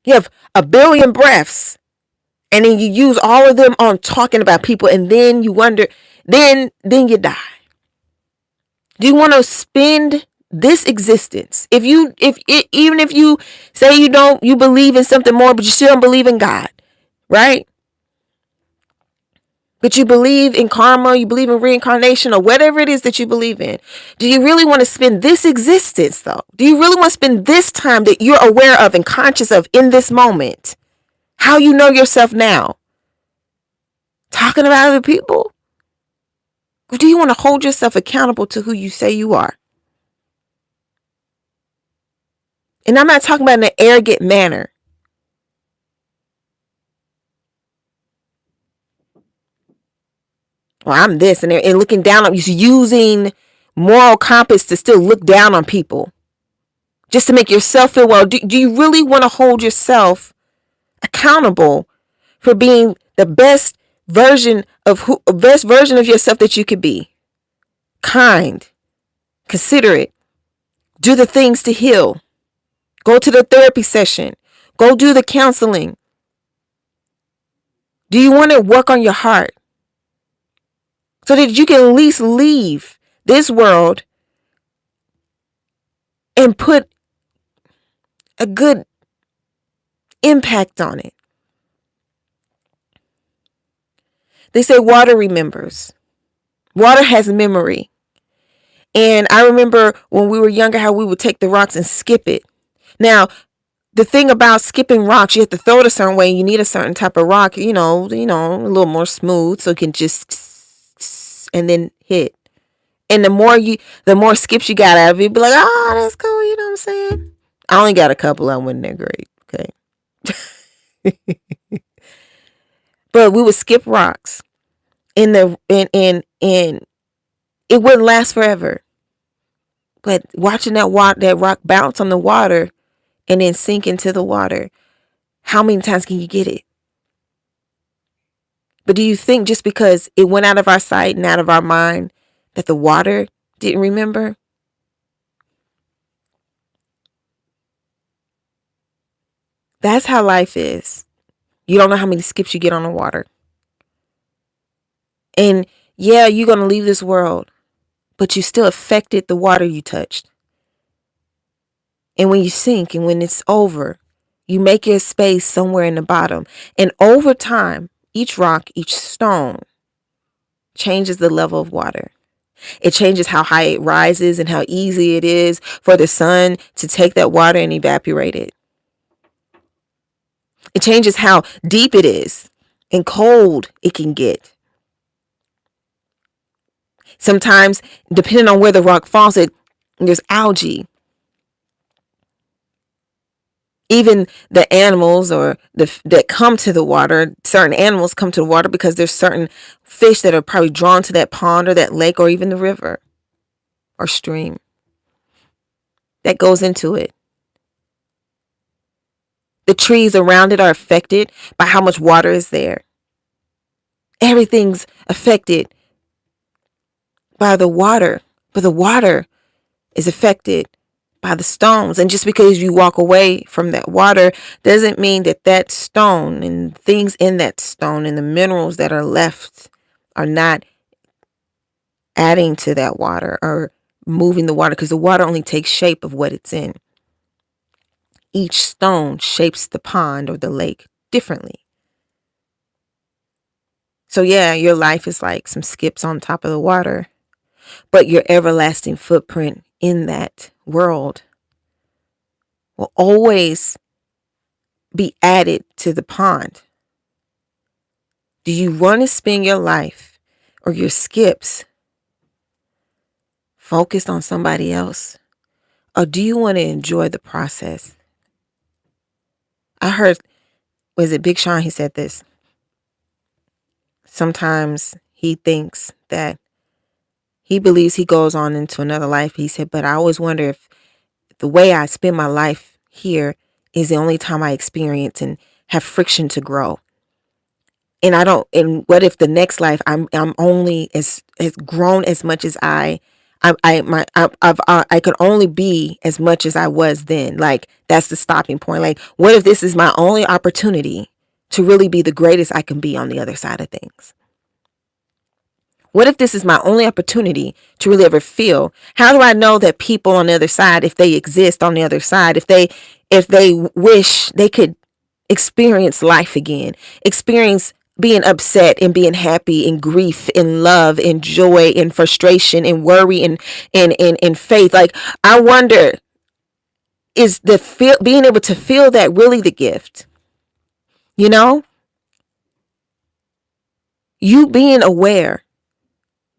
You have a billion breaths, and then you use all of them on talking about people, and then you wonder, then you die. Do you want to spend this existence? Even if you say you believe in something more, but you still don't believe in God, right? But you believe in karma, you believe in reincarnation, or whatever it is that you believe in. Do you really want to spend this existence, though? Do you really want to spend this time that you're aware of and conscious of in this moment? How you know yourself now? Talking about other people? Or do you want to hold yourself accountable to who you say you are? And I'm not talking about in an arrogant manner. Well, I'm this, and looking down on you, using moral compass to still look down on people just to make yourself feel well. Do you really want to hold yourself accountable for being the best version of yourself that you could be? Kind, considerate, do the things to heal, go to the therapy session, go do the counseling. Do you want to work on your heart so that you can at least leave this world and put a good impact on it. They say water remembers. Water has memory. And I remember when we were younger how we would take the rocks and skip it. Now, the thing about skipping rocks, you have to throw it a certain way. You need a certain type of rock, a little more smooth so it can just and then hit. And the more skips you got out of it, you'd be like, oh, that's cool. You know what I'm saying? I only got a couple. I wasn't that great. Okay. But we would skip rocks and it wouldn't last forever. But watching that rock bounce on the water and then sink into the water, how many times can you get it? But do you think just because it went out of our sight and out of our mind that the water didn't remember? That's how life is. You don't know how many skips you get on the water. And yeah, you're going to leave this world, but you still affected the water you touched. And when you sink and when it's over, you make your space somewhere in the bottom. And over time, each rock, each stone changes the level of water. It changes how high it rises and how easy it is for the sun to take that water and evaporate it. It changes how deep it is and cold it can get. Sometimes, depending on where the rock falls, there's algae. Even the animals that come to the water, certain animals come to the water because there's certain fish that are probably drawn to that pond or that lake or even the river or stream. That goes into it. The trees around it are affected by how much water is there. Everything's affected by the water, but the water is affected by the stones. And just because you walk away from that water doesn't mean that stone and things in that stone and the minerals that are left are not adding to that water or moving the water, because the water only takes shape of what it's in. Each stone shapes the pond or the lake differently. So yeah, your life is like some skips on top of the water, but your everlasting footprint in that world will always be added to the pond. Do you want to spend your life or your skips focused on somebody else? Or do you want to enjoy the process? I heard, was it Big Sean? He said this. Sometimes he thinks that he believes he goes on into another life. He said, but I always wonder if the way I spend my life here is the only time I experience and have friction to grow. And what if the next life I'm only as grown as much as I could only be as much as I was then. Like, that's the stopping point. Like, what if this is my only opportunity to really be the greatest I can be on the other side of things? What if this is my only opportunity to really ever feel? How do I know that people on the other side, if they exist on the other side, if they wish they could experience life again, experience being upset and being happy, and grief and love and joy and frustration and worry and faith? Like, I wonder, is being able to feel that really the gift? You being aware.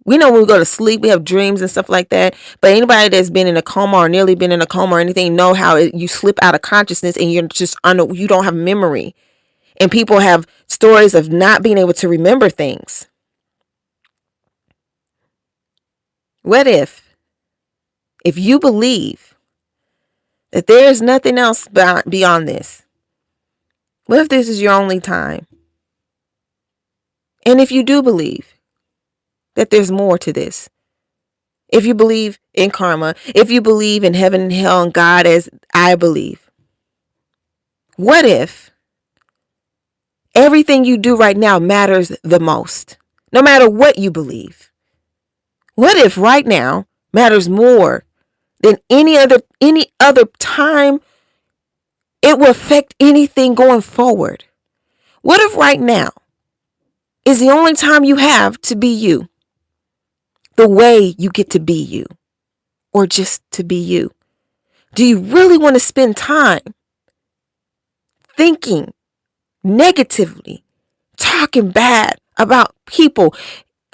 We know when we go to sleep, we have dreams and stuff like that. But anybody that's been in a coma or nearly been in a coma or anything know how you slip out of consciousness and you're just you don't have memory. And people have stories of not being able to remember things. What if you believe that there is nothing else beyond this? What if this is your only time? And if you do believe that there's more to this, if you believe in karma, if you believe in heaven and hell and God as I believe, what if everything you do right now matters the most? No matter what you believe, What if right now matters more than any other time it will affect anything going forward? What if right now is the only time you have to be you? The way you get to be you, or just to be you? Do you really want to spend time thinking negatively, talking bad about people,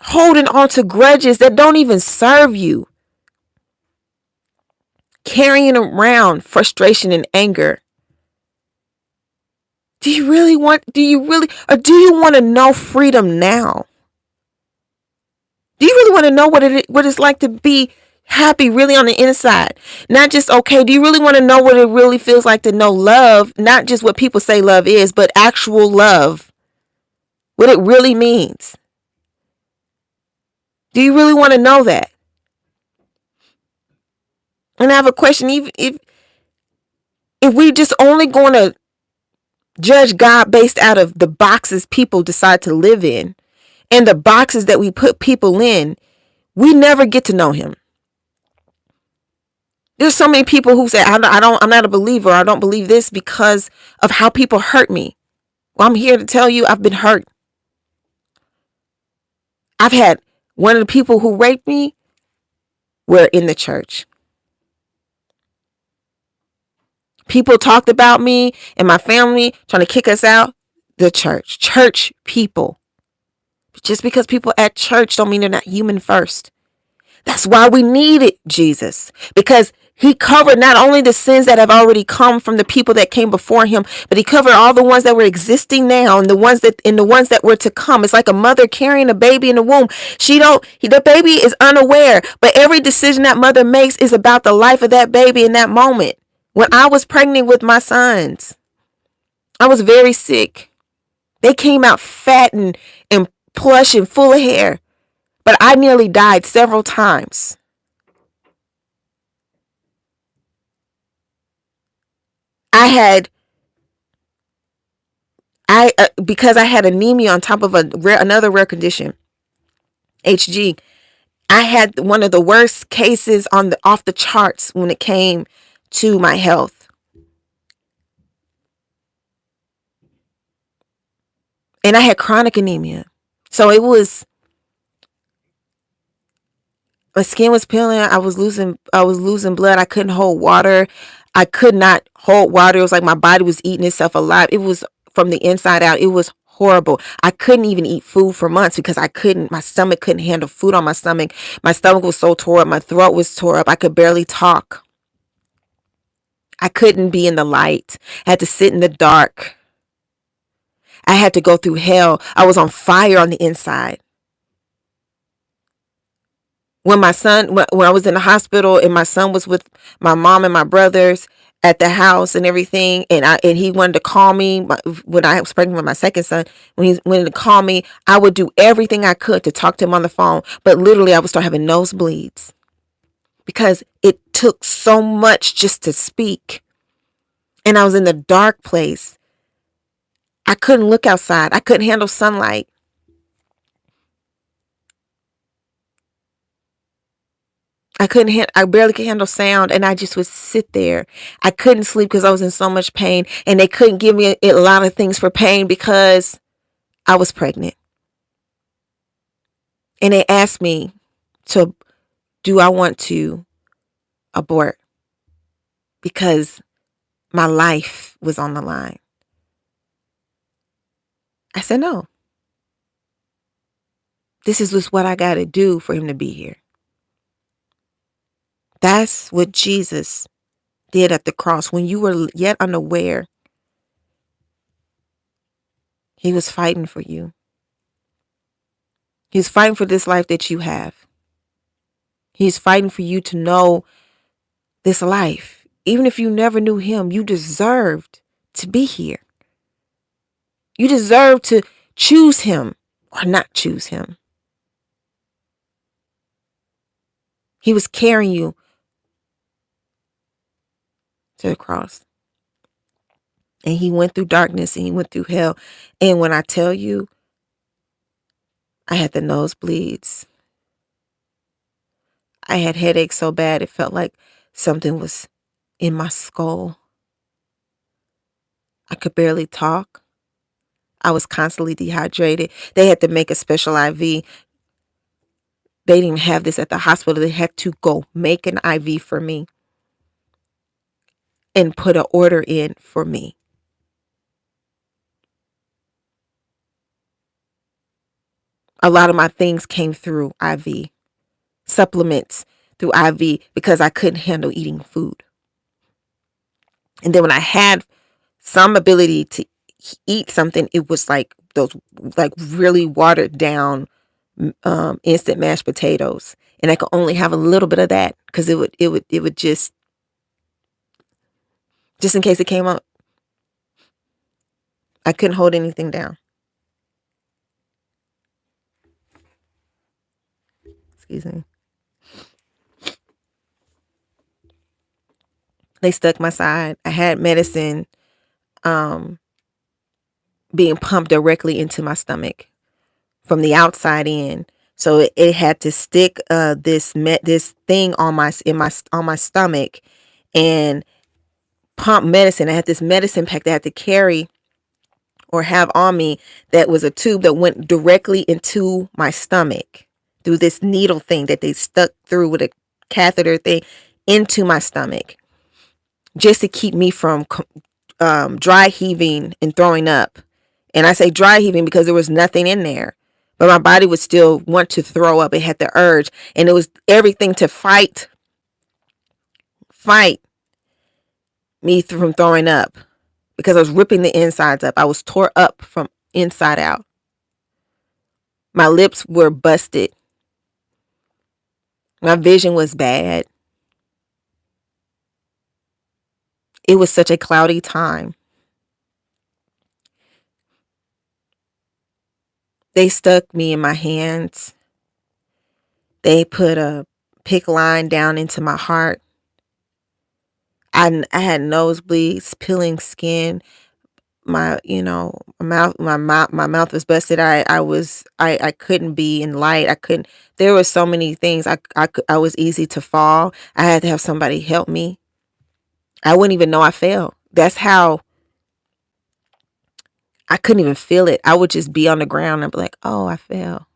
holding on to grudges that don't even serve you, carrying around frustration and anger? Do you want to know freedom now? Do you really want to know what it's like to be happy really on the inside? Not just okay. Do you really want to know what it really feels like to know love? Not just what people say love is, but actual love. What it really means. Do you really want to know that? And I have a question. Even if we just only going to judge God based out of the boxes people decide to live in and the boxes that we put people in, we never get to know him. There's so many people who say, I'm not a believer. I don't believe this because of how people hurt me. Well, I'm here to tell you I've been hurt. I've had one of the people who raped me were in the church. People talked about me and my family trying to kick us out. The church people. Just because people at church don't mean they're not human first. That's why we needed Jesus, because he covered not only the sins that have already come from the people that came before him, but he covered all the ones that were existing now and the ones that were to come. It's like a mother carrying a baby in the womb. The baby is unaware, but every decision that mother makes is about the life of that baby in that moment. When I was pregnant with my sons, I was very sick. They came out fat and plush and full of hair, but I nearly died several times. Because I had anemia on top of another rare condition, HG. I had one of the worst cases off the charts when it came to my health. And I had chronic anemia. So my skin was peeling. I was losing blood. I couldn't hold water. I could not hold water. It was like my body was eating itself alive. It was from the inside out. It was horrible. I couldn't even eat food for months because my stomach couldn't handle food on my stomach. My stomach was so tore up. My throat was tore up. I could barely talk. I couldn't be in the light. I had to sit in the dark. I had to go through hell. I was on fire on the inside. When I was in the hospital and my son was with my mom and my brothers at the house and everything, and he wanted to call me when I was pregnant with my second son. When he wanted to call me, I would do everything I could to talk to him on the phone, but literally I would start having nosebleeds because it took so much just to speak. And I was in the dark place. I couldn't look outside. I couldn't handle sunlight. I barely could handle sound, and I just would sit there. I couldn't sleep because I was in so much pain, and they couldn't give me a lot of things for pain because I was pregnant. And they asked me do I want to abort because my life was on the line. I said no. This is just what I got to do for him to be here. That's what Jesus did at the cross. When you were yet unaware, he was fighting for you. He's fighting for this life that you have. He's fighting for you to know this life. Even if you never knew him, you deserved to be here. You deserve to choose him or not choose him. He was carrying you to the cross. And he went through darkness and he went through hell. And when I tell you, I had the nosebleeds. I had headaches so bad it felt like something was in my skull. I could barely talk. I was constantly dehydrated. They had to make a special IV. They didn't have this at the hospital. They had to go make an IV for me and put an order in for me. A lot of my things came through IV, supplements through IV, because I couldn't handle eating food. And then when I had some ability to eat something, it was like those like really watered down instant mashed potatoes, and I could only have a little bit of that because it would just in case it came up, I couldn't hold anything down. Excuse me. They stuck my side. I had medicine being pumped directly into my stomach from the outside in. So it had to stick this thing on my stomach and pump medicine. I had this medicine pack that I had to carry or have on me that was a tube that went directly into my stomach through this needle thing that they stuck through with a catheter thing into my stomach, just to keep me from dry heaving and throwing up. And I say dry heaving because there was nothing in there, but my body would still want to throw up. It had the urge, and it was everything to fight me from throwing up, because I was ripping the insides up. I was tore up from inside out. My lips were busted. My vision was bad. It was such a cloudy time. They stuck me in my hands. They put a PICC line down into my heart. I had nosebleeds, peeling skin. My mouth was busted. I couldn't be in light. I couldn't. There were so many things. I was easy to fall. I had to have somebody help me. I wouldn't even know I fell. That's how I couldn't even feel it. I would just be on the ground and be like, oh, I fell.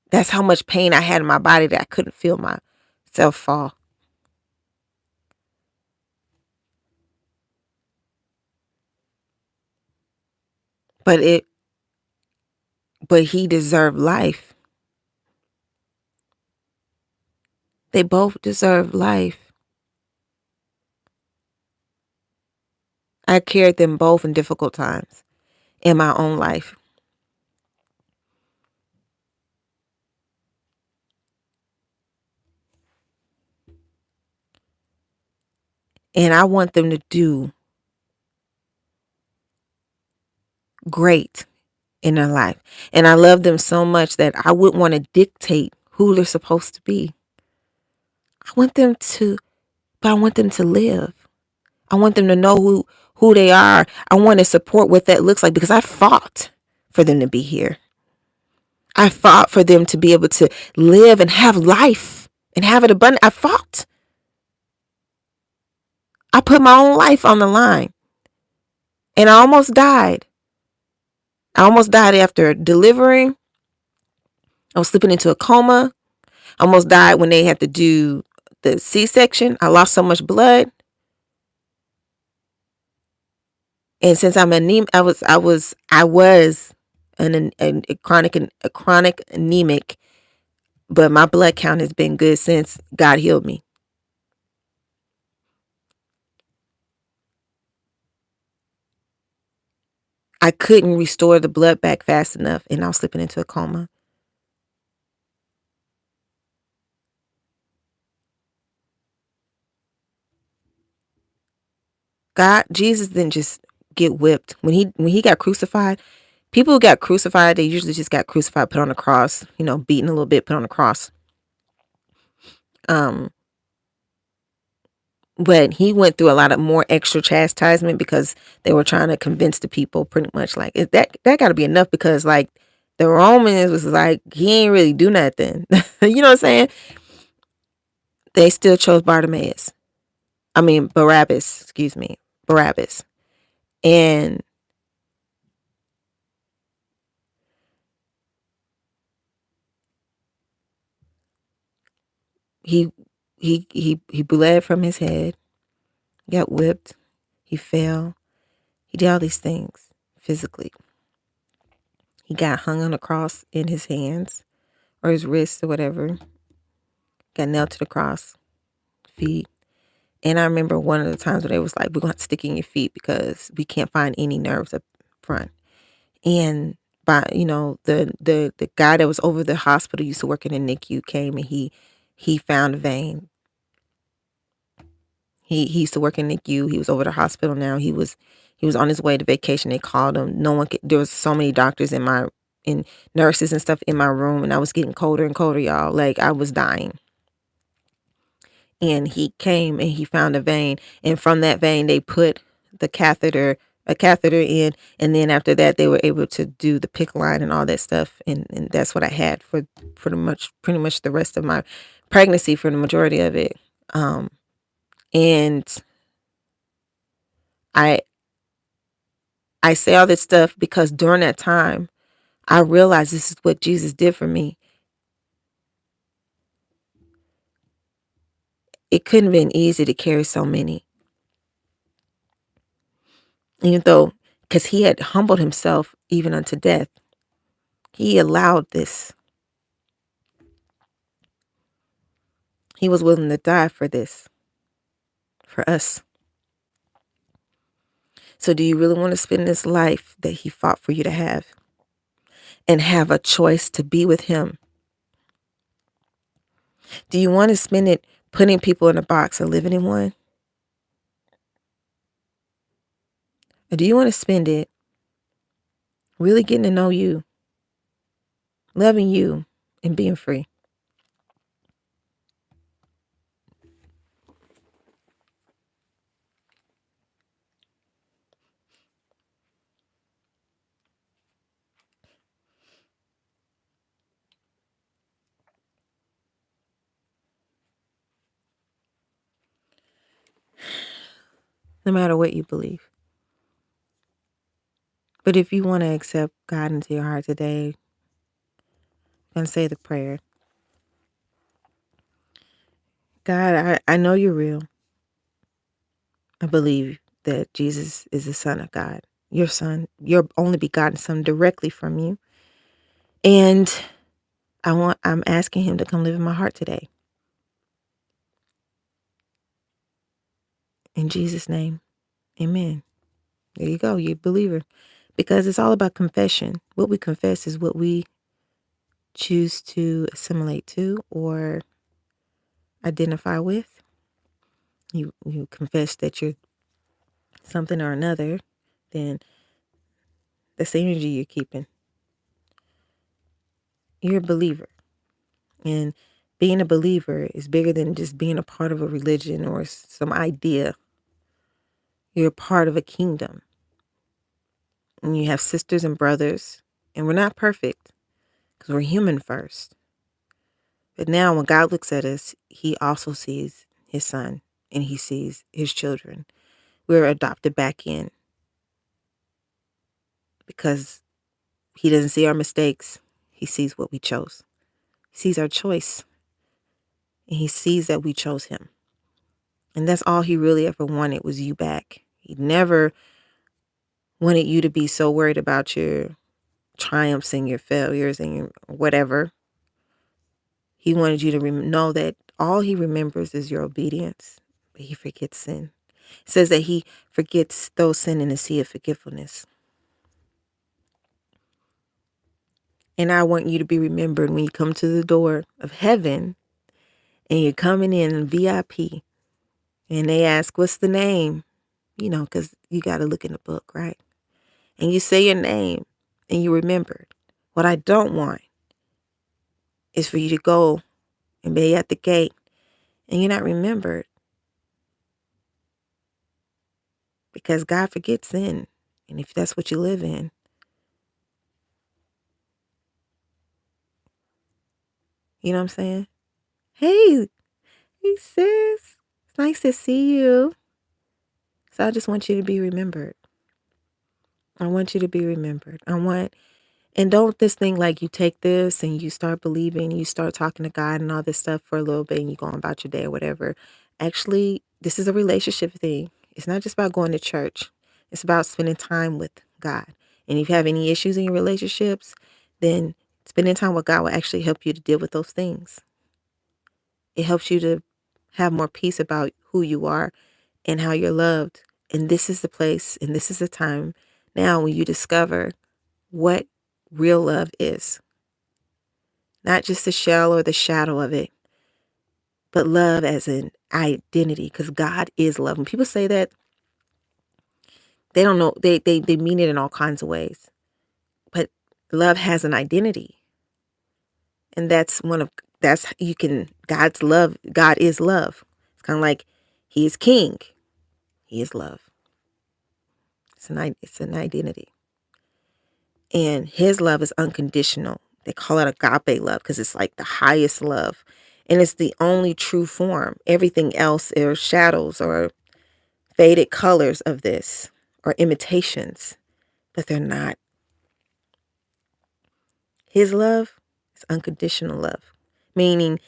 That's how much pain I had in my body that I couldn't feel myself fall. But he deserved life. They both deserve life. I carried them both in difficult times in my own life. And I want them to do great in their life. And I love them so much that I wouldn't want to dictate who they're supposed to be. I want them to live. I want them to know who they are. I want to support what that looks like, because I fought for them to be here. I fought for them to be able to live and have life and have it abundant. I fought. I put my own life on the line. And I almost died. I almost died after delivering. I was slipping into a coma. I almost died when they had to do the C-section. I lost so much blood. And since I'm anemic, I was a chronic anemic, but my blood count has been good since God healed me. I couldn't restore the blood back fast enough, and I was slipping into a coma. Jesus didn't just get whipped. When he got crucified, people who got crucified, they usually just got crucified, put on a cross, beaten a little bit, put on a cross. But he went through a lot of more extra chastisement, because they were trying to convince the people pretty much like, that got to be enough, because like The Romans was like, he ain't really do nothing. You know what I'm saying? They still chose Bartimaeus. I mean, Barabbas, excuse me. Barabbas. And he he bled from his head, got whipped, he fell, he did all these things physically. He got hung on a cross in his hands or his wrists or whatever, got nailed to the cross, feet. And I remember one of the times where they was like, we're going to stick in your feet because we can't find any nerves up front. And the guy that was over the hospital, used to work in the NICU, came and he found a vein. He used to work in NICU. He was over the hospital now. He was on his way to vacation. They called him. No one could, there was so many doctors and nurses and stuff in my room, and I was getting colder and colder, y'all. Like, I was dying. And he came and he found a vein, and from that vein they put a catheter in, and then after that they were able to do the PICC line and all that stuff, and that's what I had for pretty much the rest of my pregnancy, for the majority of it. And I say all this stuff because during that time I realized this is what Jesus did for me. It couldn't have been easy to carry so many, even though, because he had humbled himself even unto death. He allowed this. He was willing to die for this, for us. So do you really want to spend this life that he fought for you to have, and have a choice to be with him? Do you want to spend it putting people in a box or living in one? Or do you want to spend it really getting to know you, loving you, and being free? No matter what you believe. But if you want to accept God into your heart today, I'm going to say the prayer. God, I know you're real. I believe that Jesus is the Son of God, your Son, your only begotten Son, directly from you. And I'm asking him to come live in my heart today. In Jesus' name, amen. There you go, you're a believer. Because it's all about confession. What we confess is what we choose to assimilate to or identify with. You confess that you're something or another, then that's the energy you're keeping. You're a believer. And being a believer is bigger than just being a part of a religion or some idea. You're a part of a kingdom. And you have sisters and brothers. And we're not perfect because we're human first. But now when God looks at us, he also sees his son and he sees his children. We're adopted back in because he doesn't see our mistakes. He sees what we chose. He sees our choice. And he sees that we chose him. And that's all he really ever wanted was you back. He never wanted you to be so worried about your triumphs and your failures and your whatever. He wanted you to know that all he remembers is your obedience, but he forgets sin. It says that he forgets those sin in the sea of forgetfulness. And I want you to be remembered when you come to the door of heaven and you're coming in VIP and they ask, what's the name? You know, because you got to look in the book, right? And you say your name and you remember. What I don't want is for you to go and be at the gate and you're not remembered, because God forgets sin. And if that's what you live in, You know what I'm saying? Hey, hey sis. It's nice to see you. So I just want you to be remembered. I want you to be remembered. And don't this thing like you take this and you start believing, you start talking to God and all this stuff for a little bit and you go on about your day or whatever. Actually, this is a relationship thing. It's not just about going to church. It's about spending time with God. And if you have any issues in your relationships, then spending time with God will actually help you to deal with those things. It helps you to have more peace about who you are and how you're loved. And this is the place and this is the time now when you discover what real love is. Not just the shell or the shadow of it, but love as an identity, because God is love. When people say that, they don't know, they mean it in all kinds of ways. But love has an identity. And God's love, God is love. It's kind of like he is king. He is love. It's an identity. And his love is unconditional. They call it agape love because it's like the highest love. And it's the only true form. Everything else are shadows or faded colors of this or imitations, but they're not. His love is unconditional love, meaning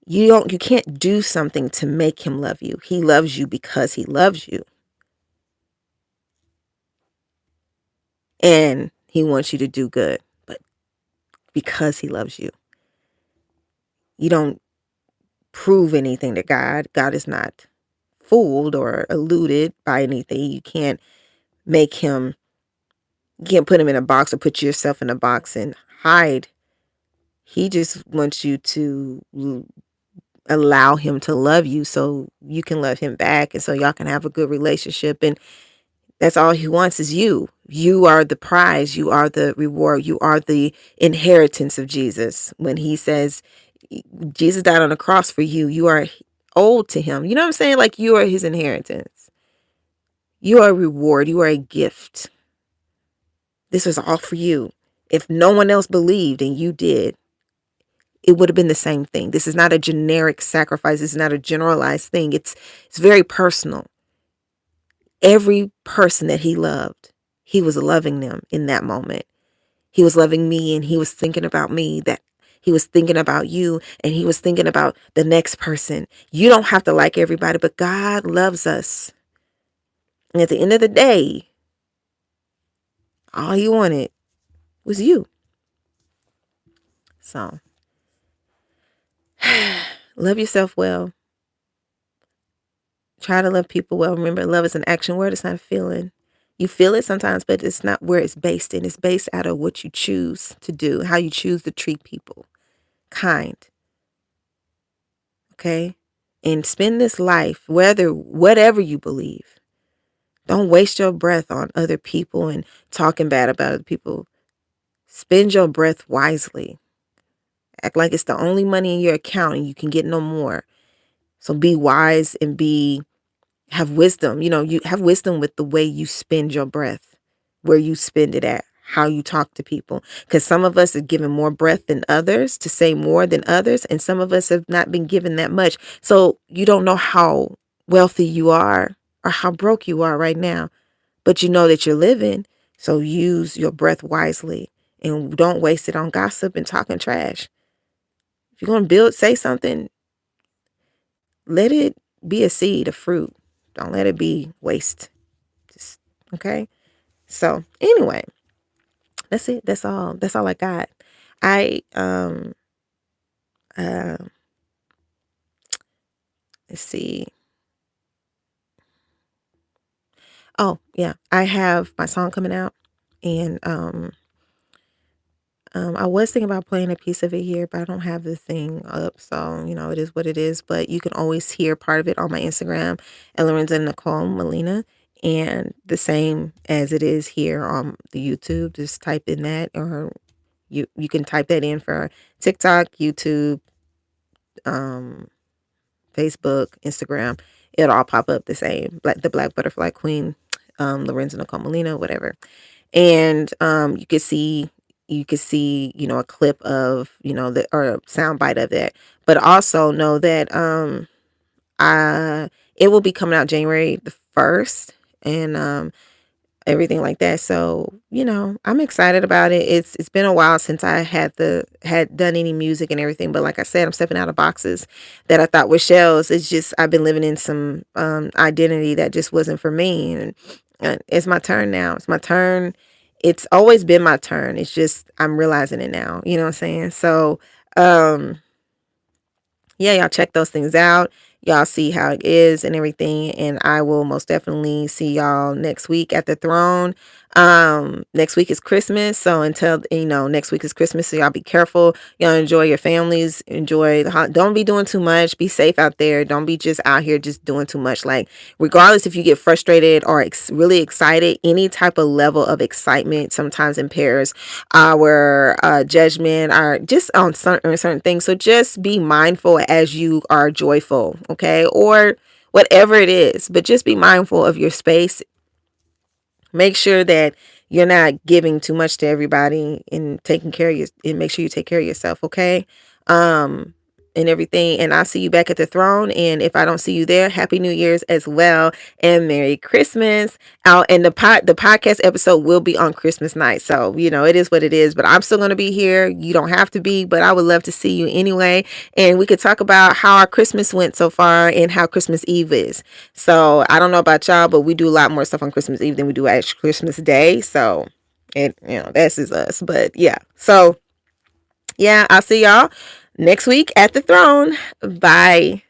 you can't do something to make him love you. He loves you because he loves you. And he wants you to do good, but because he loves you. You don't prove anything to God. God is not fooled or eluded by anything. You can't put him in a box or put yourself in a box and hide. He just wants you to allow him to love you so you can love him back and so y'all can have a good relationship. And that's all he wants is you. You are the prize. You are the reward. You are the inheritance of Jesus. When he says Jesus died on the cross for you, you are owed to him. You know what I'm saying? Like you are his inheritance. You are a reward. You are a gift. This was all for you. If no one else believed and you did, it would have been the same thing. This is not a generic sacrifice. This is not a generalized thing. It's very personal. Every person that he loved, he was loving them in that moment. He was loving me and he was thinking about me, that he was thinking about you and he was thinking about the next person. You don't have to like everybody, but God loves us. And at the end of the day, all he wanted was you. So, love yourself well. Try to love people well. Remember, love is an action word. It's not a feeling. You feel it sometimes, but it's not where it's based in. It's based out of what you choose to do, how you choose to treat people. Kind. Okay? And spend this life, whatever you believe. Don't waste your breath on other people and talking bad about other people. Spend your breath wisely. Act like it's the only money in your account and you can get no more. So be wise and have wisdom. You have wisdom with the way you spend your breath, where you spend it at, how you talk to people. Because some of us are given more breath than others to say more than others. And some of us have not been given that much. So you don't know how wealthy you are or how broke you are right now. But you know that you're living. So use your breath wisely and don't waste it on gossip and talking trash. If you're going to say something, let it be a seed, a fruit. Don't let it be waste. Just, okay? So anyway, that's it. That's all. That's all I got. Let's see. Oh, yeah. I have my song coming out and I was thinking about playing a piece of it here, but I don't have the thing up. So, it is what it is. But you can always hear part of it on my Instagram, LORENZA NICHOLL MOLINA. And the same as it is here on the YouTube. Just type in that, or you can type that in for TikTok, YouTube, Facebook, Instagram. It'll all pop up the same. The Black Butterfly Queen, LORENZA NICHOLL MOLINA, whatever. And you can see you could see, a clip of, or a sound bite of it. But also know that it will be coming out January the 1st, and everything like that. So, I'm excited about it. It's been a while since I had done any music and everything, but like I said, I'm stepping out of boxes that I thought were shells. It's just I've been living in some identity that just wasn't for me, and it's my turn now. It's my turn. It's always been my turn. It's just I'm realizing it now. You know what I'm saying? So, um yeah, y'all check those things out. Y'all see how it is and everything. And I will most definitely see y'all next week at the throne. Next week is Christmas. So until, next week is Christmas. So y'all be careful. Y'all enjoy your families. Enjoy don't be doing too much. Be safe out there. Don't be just out here just doing too much. Like, regardless if you get frustrated or really excited, any type of level of excitement sometimes impairs our judgment, our just on certain things. So just be mindful as you are joyful, okay, or whatever it is. But just be mindful of your space. Make sure that you're not giving too much to everybody, and taking care of you, and make sure you take care of yourself, okay? Um, and everything. And I'll see you back at the throne. And if I don't see you there, Happy New Year's as well, and Merry Christmas. Out and the podcast episode will be on Christmas night. So, it is what it is. But I'm still gonna be here. You don't have to be, but I would love to see you anyway. And we could talk about how our Christmas went so far and how Christmas Eve is. So I don't know about y'all, but we do a lot more stuff on Christmas Eve than we do at Christmas Day. So that's is us. But yeah. So yeah, I'll see y'all next week at the throne. Bye.